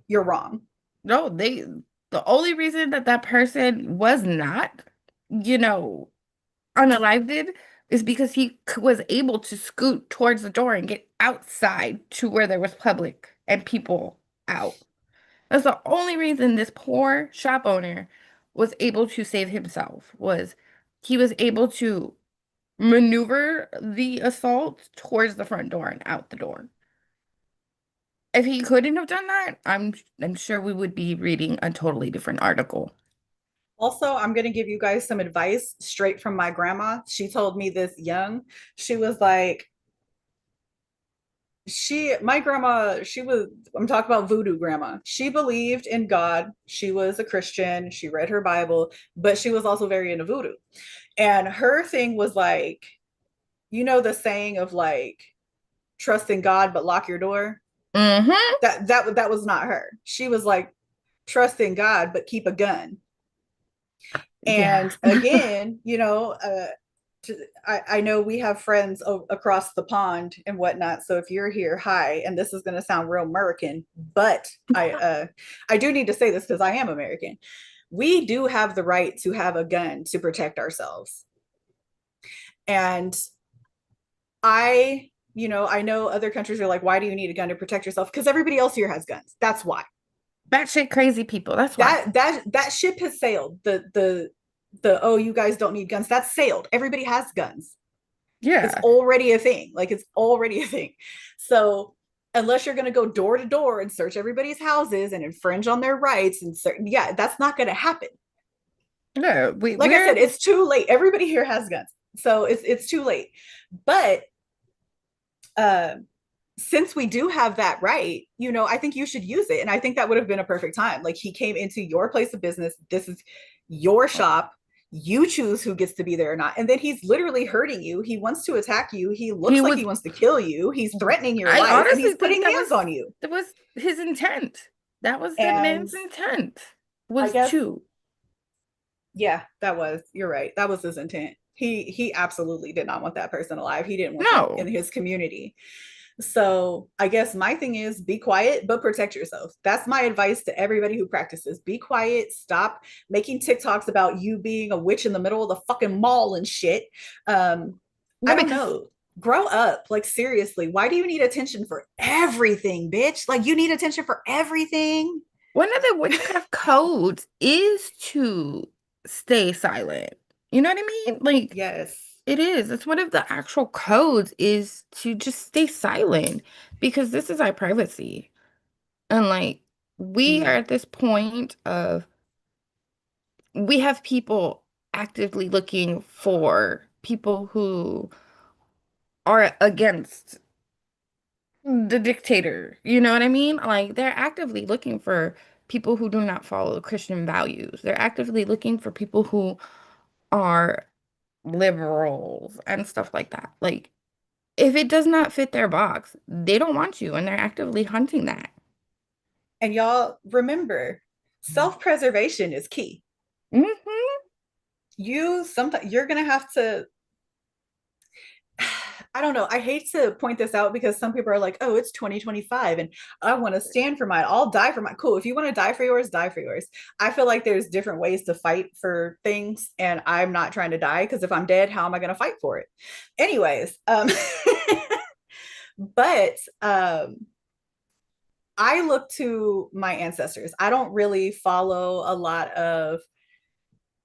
you're wrong. no, the only reason that that person was not, you know, unalived is because he was able to scoot towards the door and get outside to where there was public and people out. That's the only reason this poor shop owner was able to save himself, was he was able to maneuver the assault towards the front door and out the door. If he couldn't have done that, I'm sure we would be reading a totally different article. Also, I'm going to give you guys some advice straight from my grandma. She told me this young. She was like, my grandma, I'm talking about voodoo grandma. She believed in God. She was a Christian. She read her Bible, but she was also very into voodoo. And her thing was like, the saying of like, trust in God, but lock your door. Mm-hmm. That was not her. She was like, trust in God, but keep a gun. Yeah. And again, I know we have friends across the pond and whatnot. So if you're here, hi. And this is going to sound real American, but I do need to say this because I am American. We do have the right to have a gun to protect ourselves. And I know other countries are like, why do you need a gun to protect yourself? Because everybody else here has guns. That's why. Batshit crazy people. That's why. That ship has sailed. The oh, you guys don't need guns. That's sailed. Everybody has guns. It's Yeah. already a thing. Like it's already a thing. So unless you're going to go door to door and search everybody's houses and infringe on their rights and certain, yeah, that's not going to happen. No, Like I we're said, it's too late. Everybody here has guns, so it's too late. But uh, since we do have that right, I think you should use it, and I think that would have been a perfect time. Like he came into your place of business. This is your shop. You choose who gets to be there or not. And then he's literally hurting you. He wants to attack you. He he looks like was he wants to kill you. He's threatening your I life and honestly he's think putting hands on you. that was his intent. That was that And man's intent I was guess, to yeah, you're right. That was his intent. He absolutely did not want that person alive. He didn't want them in no. his community. So I guess my thing is be quiet, but protect yourself. That's my advice to everybody who practices. Be quiet. Stop making TikToks about you being a witch in the middle of the fucking mall and shit. I No, don't because know. Grow up. Like seriously, why do you need attention for everything, bitch? Like you need attention for everything. one of the witchcraft codes is to stay silent. You know what I mean? Like Yes. it is. It's one of the actual codes is to just stay silent because this is our privacy. And like we are Mm. at this point of we have people actively looking for people who are against the dictator. You know what I mean? Like they're actively looking for people who do not follow Christian values. They're actively looking for people who are liberals and stuff like that. Like if it does not fit their box, they don't want you and they're actively hunting that. And y'all remember, self-preservation is key. Hmm. Sometimes you're gonna have to I don't know. I hate to point this out because some people are like, oh, it's 2025 and I want to stand for mine. I'll die for mine. Cool. If you want to die for yours, die for yours. I feel like there's different ways to fight for things, and I'm not trying to die because if I'm dead, how am I going to fight for it? Anyways, But I look to my ancestors. I don't really follow a lot of,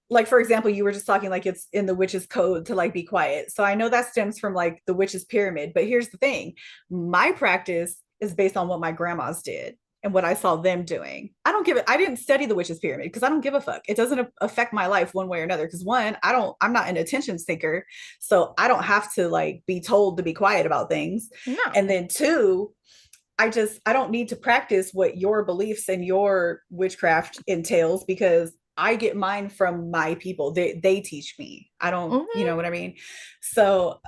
like, for example, you were just talking like it's in the witch's code to like be quiet. So I know that stems from like the witch's pyramid. But here's the thing, my practice is based on what my grandmas did and what I saw them doing. I didn't study the witch's pyramid because I don't give a fuck. It doesn't affect my life one way or another. Because one, I'm not an attention seeker. So I don't have to like be told to be quiet about things. And No. then two, I don't need to practice what your beliefs and your witchcraft entails because I get mine from my people. They teach me. I don't, you Hmm. know what I mean? So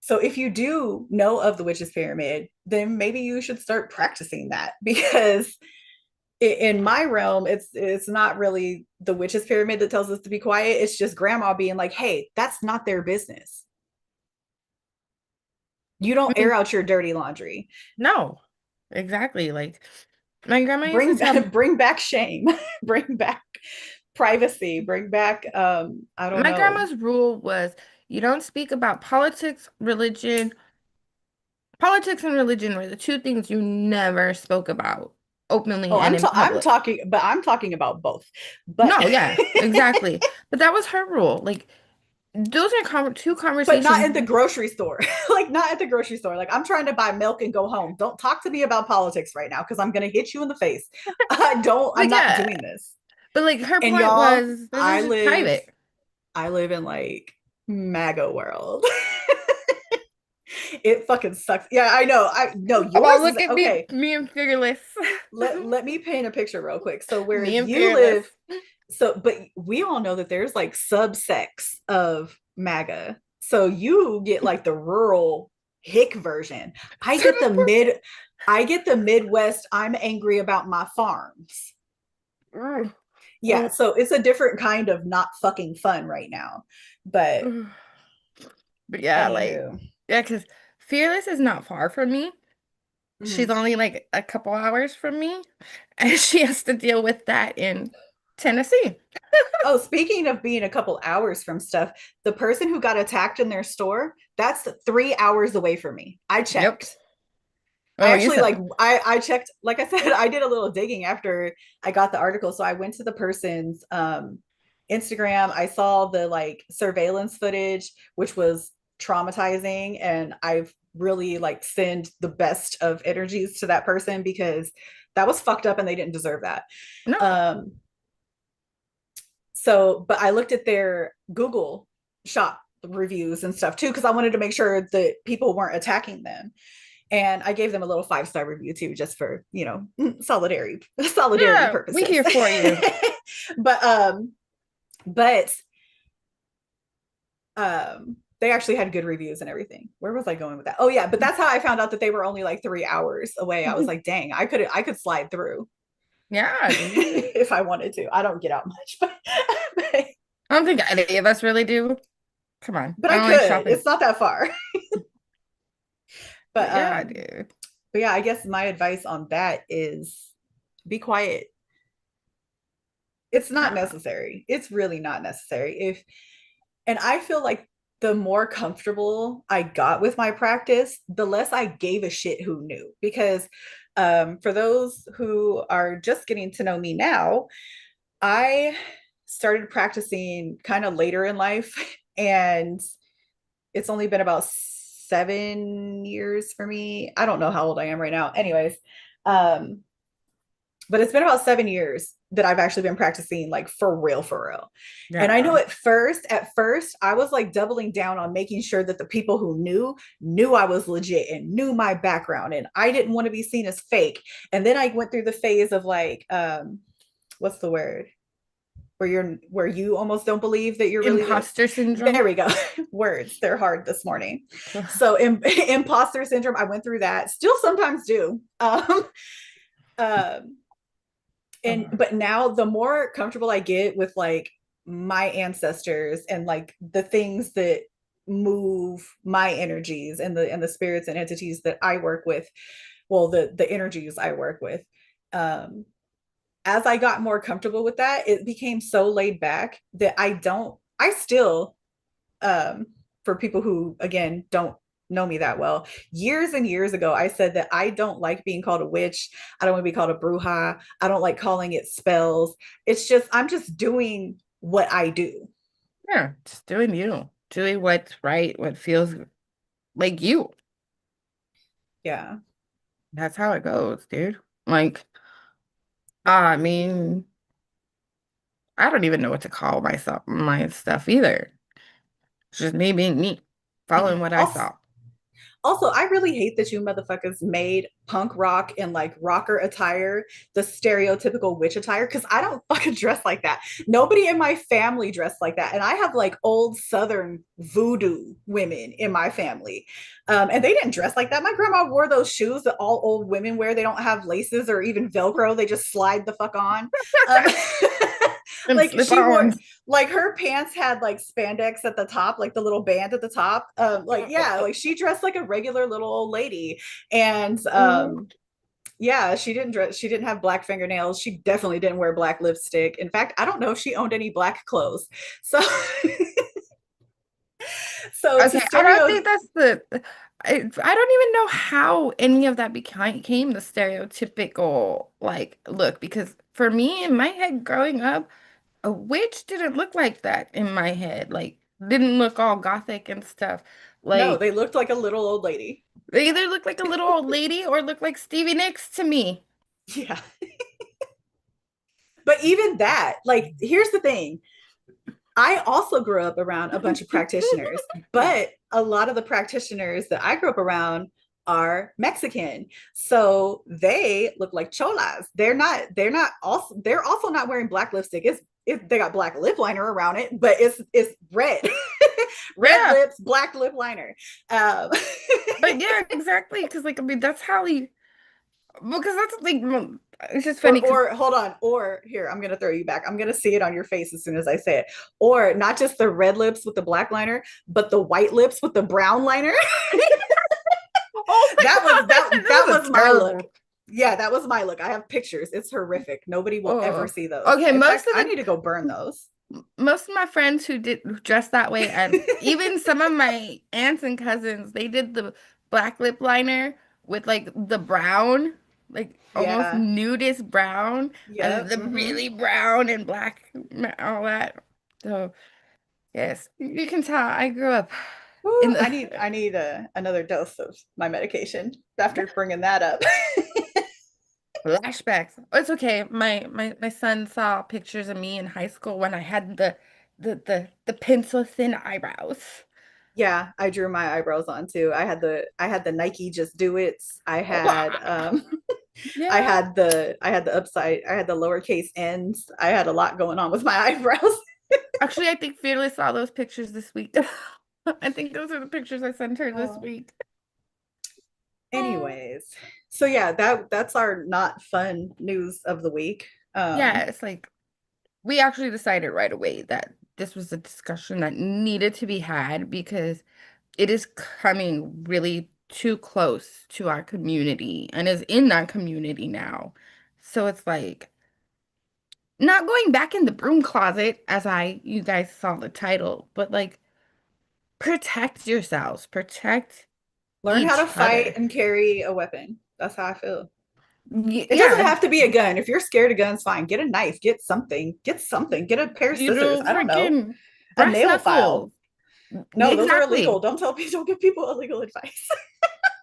so if you do know of the witch's pyramid, then maybe you should start practicing that because in my realm, it's not really the witch's pyramid that tells us to be quiet. It's just grandma being like, hey, that's not their business. You I don't air mean, out your dirty laundry. no, exactly. Like my grandma used to bring tell bring back shame. Bring back privacy. Bring back I don't my know. grandma's rule was you don't speak about politics, religion. Politics and religion were the two things you never spoke about openly Oh, and in I'm public. talking, but I'm talking about both. But No, yeah, exactly. But that was her rule. Like those are two but not conversations. in the grocery store. Like not at the grocery store. Like I'm trying to buy milk and go home. Don't talk to me about politics right now because I'm going to hit you in the face. I'm Like not yeah, doing this. but like her And point y'all, was this is just private. I live in like MAGA world. It fucking sucks. Yeah, I know. I no, Oh, well, yours is look at me, okay. me and fearless, Let me paint a picture real quick. So where me and you fearless. live, so but we all know that there's like subsects of MAGA. So you get like the rural hick version. I get the mid I get the Midwest, I'm angry about my farms. Yeah, so it's a different kind of not fucking fun right now. But But yeah, like anywho. yeah, because fearless is not far from me. She's Mhm. only like a couple hours from me, and she has to deal with that in Tennessee. Oh, speaking of being a couple hours from stuff, the person who got attacked in their store, that's 3 hours away from me. I Yep. checked. I Oh, you actually said like I checked, like I said, I did a little digging after I got the article. So I went to the person's Instagram. I saw the like surveillance footage, which was traumatizing. And I've really like send the best of energies to that person because that was fucked up and they didn't deserve that. no. Um, so, but I looked at their Google shop reviews and stuff too, because I wanted to make sure that people weren't attacking them. And I gave them a little 5-star review too, just for, solidarity Yeah, we purposes. here for you. but but they actually had good reviews and everything. Where was I going with that? Oh yeah, but that's how I found out that they were only like 3 hours away. I was like, dang, I could slide through Yeah, you could. if I wanted to. I don't get out much, but I don't think any of us really do. Come on, but I I only could. shop in. It's not that far. But But yeah, dude. but yeah, I guess my advice on that is be quiet. It's not Yeah, necessary. It's really not necessary. If and I feel like the more comfortable I got with my practice, the less I gave a shit who knew. Because for those who are just getting to know me now, I started practicing kind of later in life, and it's only been about 7 years for me. I don't know how old I am right now. Anyways, um, but it's been about 7 years that I've actually been practicing like for real. And I know yeah. at first, I was like doubling down on making sure that the people who knew I was legit and knew my background, and I didn't want to be seen as fake. And then I went through the phase of like, what's the word? Where you almost don't believe that you're really Imposter there syndrome. we go. Words, they're hard this morning. So imposter syndrome, I went through that, still sometimes do. Um and but now the more comfortable I get with like my ancestors and like the things that move my energies and the spirits and entities that I work with, well, the energies I work with, um as I got more comfortable with that, it became so laid back that I still, for people who again don't know me that well. Years and years ago, I said that I don't like being called a witch. I don't want to be called a bruja. I don't like calling it spells. It's just, I'm just doing what I do. Yeah, just doing you, doing what's right, what feels like you. Yeah. That's how it goes, dude. Like, I mean, I don't even know what to call myself, my stuff either. It's just me being me, following what I Also, saw. Also, I really hate that you motherfuckers made punk rock and like rocker attire the stereotypical witch attire because I don't fucking dress like that. Nobody in my family dressed like that. And I have like old Southern voodoo women in my family. And they didn't dress like that. My grandma wore those shoes that all old women wear. They don't have laces or even Velcro, they just slide the fuck on. Um, And like slip she wore, ons. like her pants had like spandex at the top, like the little band at the top. Like yeah, like she dressed like a regular little old lady, and Mhm. yeah, she didn't dress. She didn't have black fingernails. She definitely didn't wear black lipstick. In fact, I don't know if she owned any black clothes. So, so to Okay, I don't stereo, think that's I don't even know how any of that became the stereotypical like look because for me in my head growing up, a witch didn't look like that in my head. Like didn't look all gothic and stuff. no, Like they looked like a little old lady. they either look like a little old lady or look like Stevie Nicks to me. Yeah, but even that, like, here's the thing. I also grew up around a bunch of practitioners, but a lot of the practitioners that I grew up around are Mexican. So they look like cholas. They're also not wearing black lipstick. They got black lip liner around it, but it's red. Red Yeah, lips, black lip liner. Um, but yeah, exactly. Because like I mean that's how he because that's like it's just funny because or hold on, or here, I'm gonna throw you back. I'm gonna see it on your face as soon as I say it. Or not just the red lips with the black liner, but the white lips with the brown liner. oh my that was God, that this is was my look. terrible. Yeah, that was my look. I have pictures. It's horrific. Nobody will ever Oh, see those. okay. In fact, I need to go burn those. Most of my friends who did dress that way, and even some of my aunts and cousins, they did the black lip liner with like the brown, like almost Yeah. nudist brown, and Yep. the really brown and black, all that. So yes, you can tell I grew up in Woo, the I need another dose of my medication after bringing that up. flashbacks. It's okay. My son saw pictures of me in high school when I had the pencil thin eyebrows. Yeah, I drew my eyebrows on too. I had the Nike Just Do It's. Yeah. I had the upside, I had the lowercase ends. I had a lot going on with my eyebrows. Actually, I think Fearless saw those pictures this week. I think those are the pictures I sent her this Oh. week. Oh. Anyways, so yeah, that's our not fun news of the week. Yeah, it's like we actually decided right away that this was a discussion that needed to be had because it is coming really too close to our community and is in that community now. So it's like not going back in the broom closet as you guys saw the title, but like protect yourselves, protect Learn how to each fight other. and carry a weapon. That's how I feel. It doesn't Yeah, have to be a gun. If you're scared of guns, fine. Get a knife, get something, get something, get a pair of scissors. I don't know. freaking A brass nail file. knuckles. No, those are illegal. Exactly. Don't tell people, don't give people illegal advice.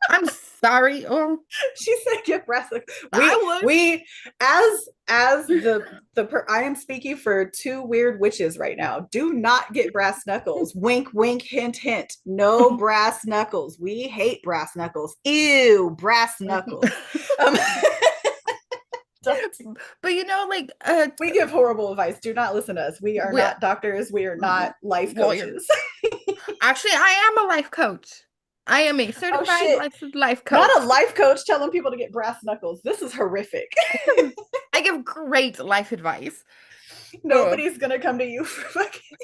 I'm sorry. Oh, She said get brass. I would. We as I am speaking for two weird witches right now. Do not get brass knuckles. Wink, wink, hint, hint. No brass knuckles. We hate brass knuckles. Ew, brass knuckles. Um, But like we give horrible advice. Do not listen to us. We are we not doctors. We are not life lawyer. coaches. Actually, I am a life coach. I am a Oh certified shit. life Not a coach. life coach telling people to get brass knuckles. This is horrific. I give great life advice. Uh, Nobody's gonna come to you for fucking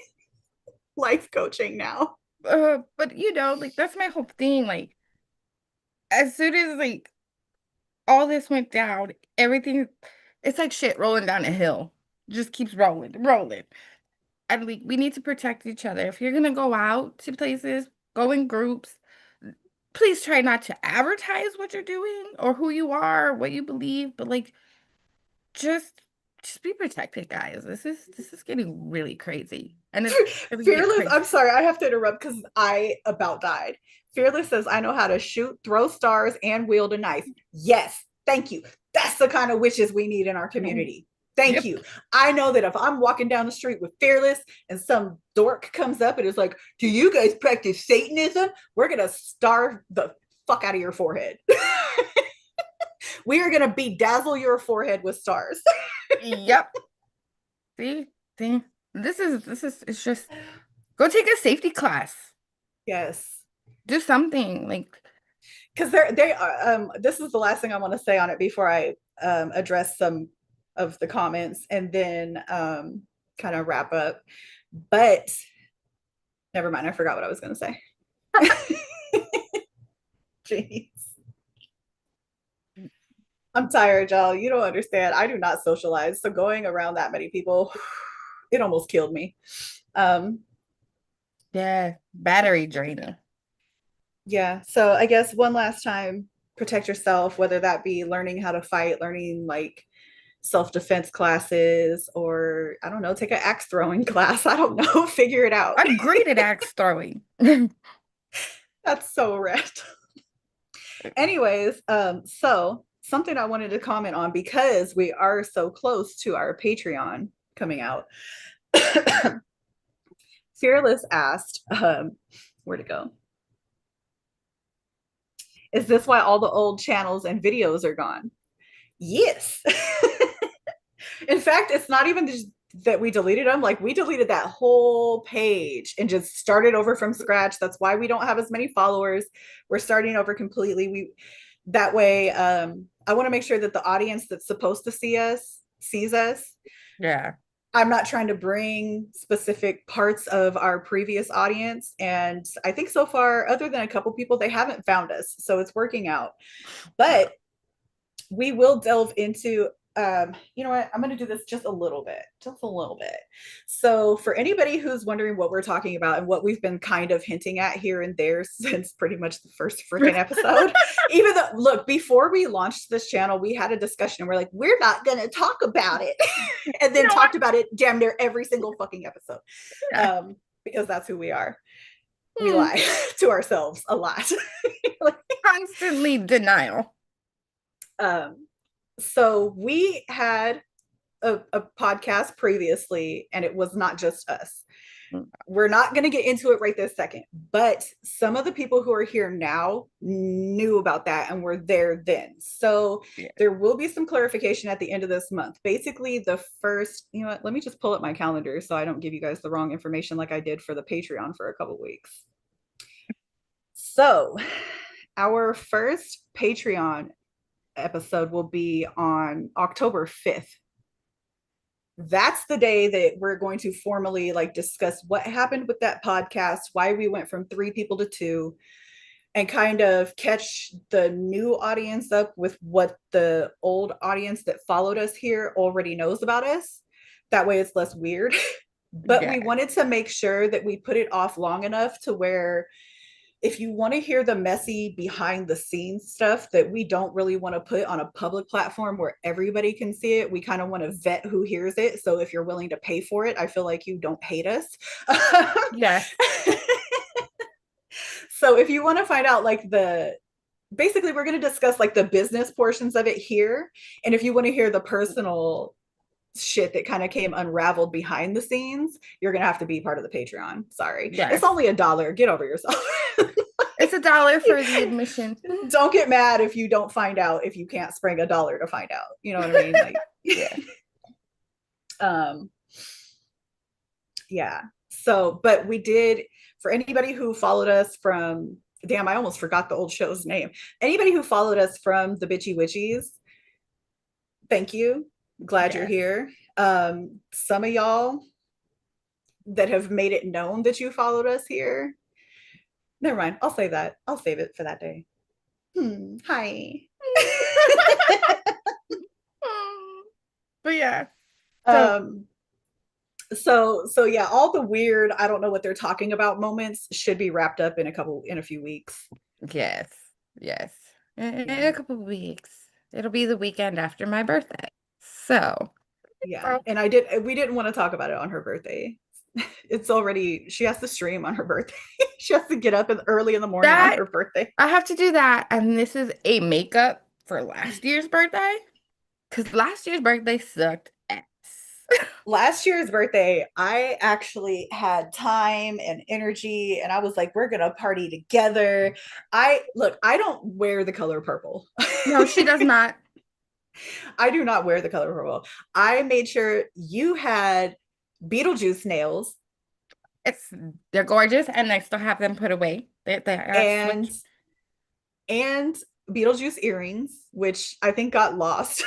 life coaching now. but like that's my whole thing. Like as soon as like all this went down, everything it's like shit rolling down a hill. Just keeps rolling, rolling. And we need to protect each other. If you're gonna go out to places, go in groups. please try not to advertise what you're doing or who you are, what you believe, but like just just be protected, guys. This is getting really crazy. And it's gonna get Fearless, crazy. I'm sorry, I have to interrupt because I about died. Fearless says, I know how to shoot, throw stars, and wield a knife. Yes, thank you. That's the kind of witches we need in our community. Thank Yep. you. I know that if I'm walking down the street with Fearless and some dork comes up and is like, do you guys practice Satanism? We're going to starve the fuck out of your forehead. We are going to bedazzle your forehead with stars. Yep. See? See? This is it's just go take a safety class. Yes. Do something. Like, Because they are, this is the last thing I want to say on it before I address some of the comments and then kind of wrap up. But never mind, I forgot what I was going to say. Jeez. I'm tired, y'all. You don't understand. I do not socialize. So going around that many people, it almost killed me. Um, yeah, battery drainer. yeah. So I guess one last time, protect yourself, whether that be learning how to fight, learning like self-defense classes, or I don't know, take an axe throwing class. I don't know, figure it out. I'm great at axe throwing. That's so red. Anyways, so something I wanted to comment on because we are so close to our Patreon coming out. Fearless asked, where to go? Is this why all the old channels and videos are gone? Yes. In fact, it's not even just that we deleted them. Like we deleted that whole page and just started over from scratch. That's why we don't have as many followers. We're starting over completely. We that way. I want to make sure that the audience that's supposed to see us sees us. Yeah. I'm not trying to bring specific parts of our previous audience. And I think so far, other than a couple people, they haven't found us. So it's working out. Yeah. But we will delve into you know what, I'm going to do this just a little bit. So for anybody who's wondering what we're talking about and what we've been kind of hinting at here and there since pretty much the first freaking episode, even though look, before we launched this channel we had a discussion and we're like, we're not going to talk about it. And You then know talked about it damn near every single fucking episode. what? Because that's who we are. We Hmm. lie to ourselves a lot. Like, Constantly denial. um so we had a podcast previously and it was not just us. We're not going to get into it right this second, but some of the people who are here now knew about that and were there then. So Yeah. there will be some clarification at the end of this month. Basically, the first, you know what, let me just pull up my calendar so I don't give you guys the wrong information like I did for the Patreon for a couple weeks. So our first Patreon episode will be on October 5th. That's the day that we're going to formally like discuss what happened with that podcast, why we went from 3 people to 2, and kind of catch the new audience up with what the old audience that followed us here already knows about us. That way it's less weird. But we Yeah. wanted to make sure that we put it off long enough to where if you want to hear the messy behind the scenes stuff that we don't really want to put on a public platform where everybody can see it, we kind of want to vet who hears it. So if you're willing to pay for it, I feel like you don't hate us. Yes. So if you want to find out like basically we're going to discuss like the business portions of it here. And if you want to hear the personal shit that kind of came unraveled behind the scenes, you're going to have to be part of the Patreon. Sorry. It's Yes. only $1. Get over yourself. It's $1 for the admission. Don't get mad if you don't find out, if you can't spring $1 to find out. You know what I mean? Like, Yeah. um, yeah. So, but we did, for anybody who followed us from, damn, I almost forgot the old show's name. Anybody who followed us from the Bitchy Witchies, thank you. Glad you're Yes. here. Some of y'all that have made it known that you followed us here, never mind. I'll say that. I'll save it for that day. Hi. But yeah. So um so yeah, all the weird I don't know what they're talking about moments should be wrapped up in a few weeks. Yes. Yes. In Yeah. a couple of weeks. It'll be the weekend after my birthday. So, Yeah. oh, And we didn't want to talk about it on her birthday. It's already, she has to stream on her birthday. She has to get up early in the morning on that her birthday. I have to do that. And this is a makeup for last year's birthday. Because last year's birthday sucked ass. Last year's birthday, I actually had time and energy, and I was like, we're gonna party together. I don't wear the color purple. No, she does not. I do not wear the color purple. I made sure you had Beetlejuice nails It's they're gorgeous and I still have them put away. They I and switch. and Beetlejuice earrings, which I think got lost.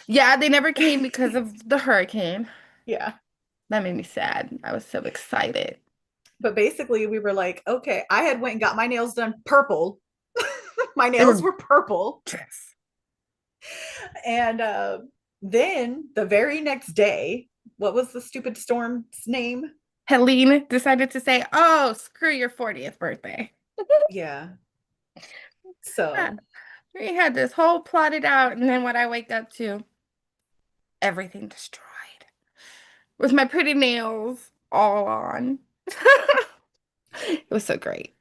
Yeah, they never came because of the hurricane. Yeah. That made me sad. I was so excited. But basically we were like, okay, I had went and got my nails done purple. My They nails were were purple. dress. And then the very next day, what was the stupid storm's name? Helene decided to say, "Oh, screw your 40th birthday." Yeah. So We had this whole plotted out, and then what I wake up to, everything destroyed. With my pretty nails all on. It was so great.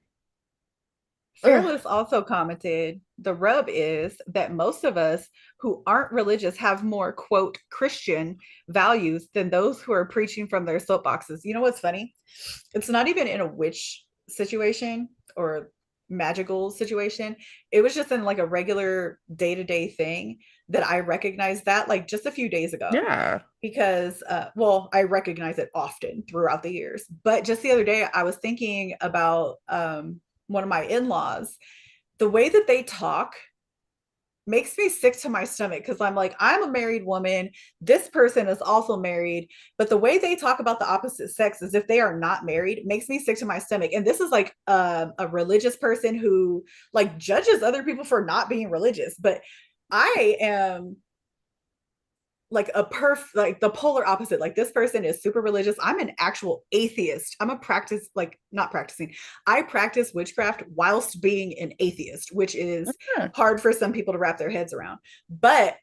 Ugh. Fearless also commented, the rub is that most of us who aren't religious have more, quote, Christian values than those who are preaching from their soapboxes. You know what's funny? It's not even in a witch situation or magical situation. It was just in like a regular day to day thing that I recognized that like just a few days ago. Yeah. Because, well, I recognize it often throughout the years. But just the other day, I was thinking about one of my in laws. The way that they talk makes me sick to my stomach because I'm like, I'm a married woman. This person is also married. But the way they talk about the opposite sex as if they are not married makes me sick to my stomach. And this is like a religious person who like judges other people for not being religious. But I am like like the polar opposite. Like this person is super religious. I'm an actual atheist. I'm a practice like not practicing. I practice witchcraft whilst being an atheist, which is Huh. hard for some people to wrap their heads around. But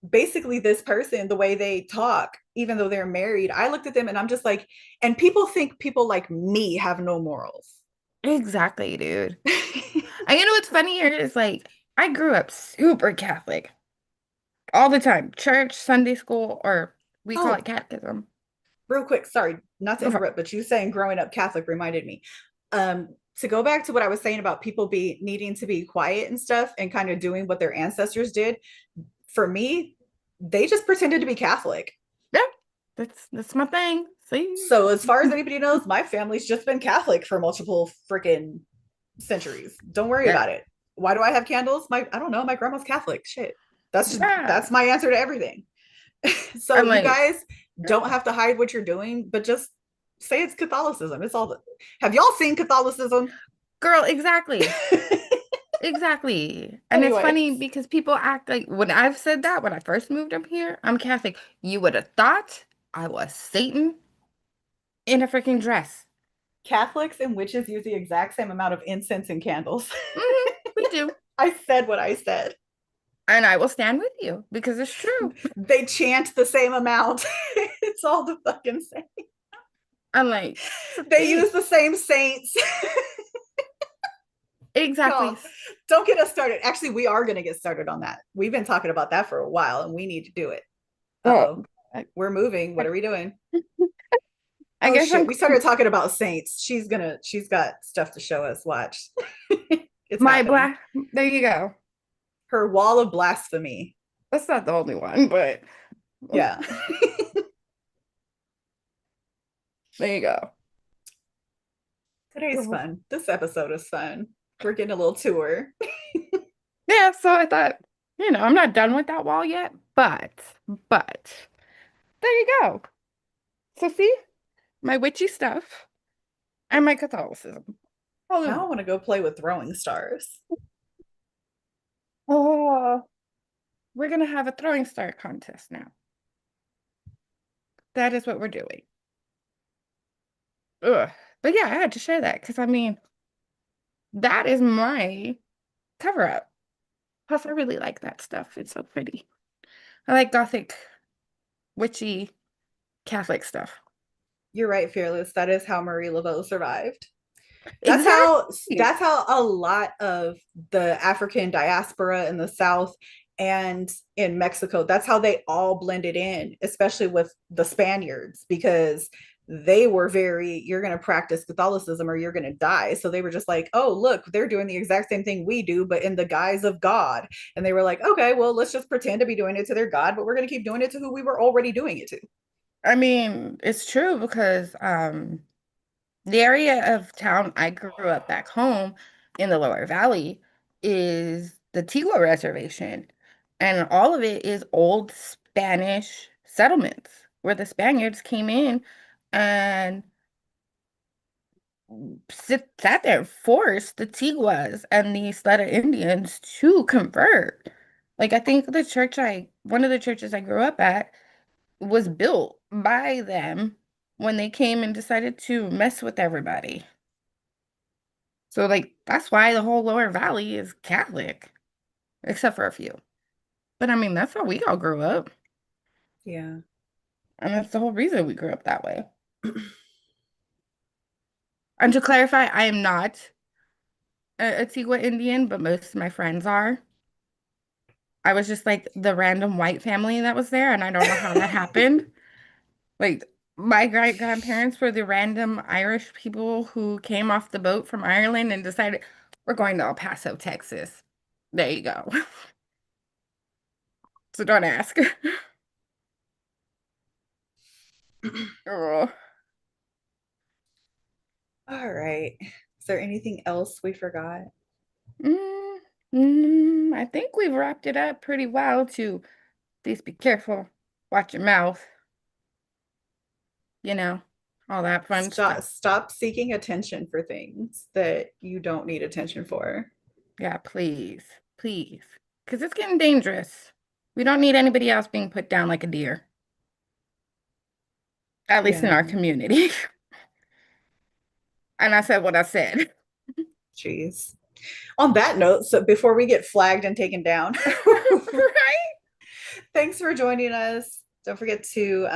basically this person, the way they talk, even though they're married, I looked at them and I'm just like, and people think people like me have no morals. Exactly, dude. And you know what's funny here is like I grew up super Catholic all the time. Church, Sunday school, or we call it Oh, catechism. real quick, sorry, not to Go for it. interrupt, but you saying growing up Catholic reminded me. To go back to what I was saying about people be needing to be quiet and stuff and kind of doing what their ancestors did, for me, they just pretended to be Catholic. Yeah, that's my thing. See? So as far as anybody knows, my family's just been Catholic for multiple freaking centuries. Don't worry Yeah. about it. Why do I have candles? I don't know, my grandma's Catholic. Shit. Yeah. That's my answer to everything. So I'm you like, guys don't have to hide what you're doing, but just say it's Catholicism. It's all the Have y'all seen Catholicism? girl, exactly. Exactly. And it's Anyway, funny because people act like when I've said that when I first moved up here, I'm Catholic. You would have thought I was Satan in a freaking dress. Catholics and witches use the exact same amount of incense and candles. We do. I said what I said. And I will stand with you because it's true. They chant the same amount. It's all the fucking same. I'm like, it's a They thing. use the same saints. Exactly. Y'all, don't get us started. Actually, we are going to get started on that. We've been talking about that for a while and we need to do it. Well, Uh-oh. I, We're moving. What are we doing? I Oh guess shit. I'm We started talking about saints. She's got stuff to show us. Watch. It's my happening. black. There you go. Her wall of blasphemy. That's not the only one, but Yeah. there you go. Today's fun. This episode is fun. We're getting a little tour. Yeah, so I thought, I'm not done with that wall yet, but there you go. So see, my witchy stuff and my Catholicism. Now I Oh, want to go play with throwing stars. oh, we're gonna have a throwing star contest now. That is what we're doing. Ugh. But yeah, I had to share that because I mean, That is my cover up. Plus, I really like that stuff. It's so pretty. I like gothic, witchy, Catholic stuff. You're right, Fearless. That is how Marie Laveau survived. That's how Exactly. that's how a lot of the African diaspora in the South and in Mexico, that's how they all blended in, especially with the Spaniards, because they were very, you're going to practice Catholicism or you're going to die. So they were just like, oh, look, they're doing the exact same thing we do, but in the guise of God. And they were like, okay, well, let's just pretend to be doing it to their God, but we're going to keep doing it to who we were already doing it to. I mean, it's true because the area of town I grew up back home in the Lower Valley is the Tigua Reservation. And all of it is old Spanish settlements where the Spaniards came in and sat there and forced the Tiguas and the Sleta Indians to convert. Like I think one of the churches I grew up at was built by them when they came and decided to mess with everybody. So like that's why the whole lower valley is Catholic, except for a few. But I mean, that's how we all grew up. Yeah. And that's the whole reason we grew up that way. And to clarify, I am not a Tigua Indian, but most of my friends are. I was just like the random white family that was there, and I don't know how that happened. Like my great grandparents were the random Irish people who came off the boat from Ireland and decided we're going to El Paso, Texas. There you go. So don't ask. Oh. All right. Is there anything else we forgot? Mm, I think we've wrapped it up pretty well to please be careful, watch your mouth, you know, all that fun stuff. Stop seeking attention for things that you don't need attention for. Yeah, please, please, because it's getting dangerous. We don't need anybody else being put down like a deer, at least in Yeah. our community. And I said what I said. Jeez. On that note, so before we get flagged and taken down, Right? thanks for joining us. Don't forget to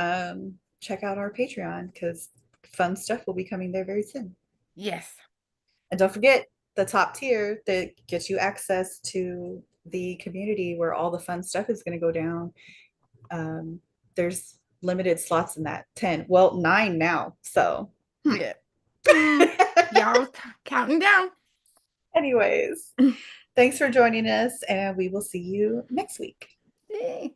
check out our Patreon because fun stuff will be coming there very soon. Yes. And don't forget the top tier that gets you access to the community where all the fun stuff is going to go down. There's limited slots in that 10, well, 9 now. So, Yeah. Y'all counting down. anyways, thanks for joining us, and we will see you next week. Yay.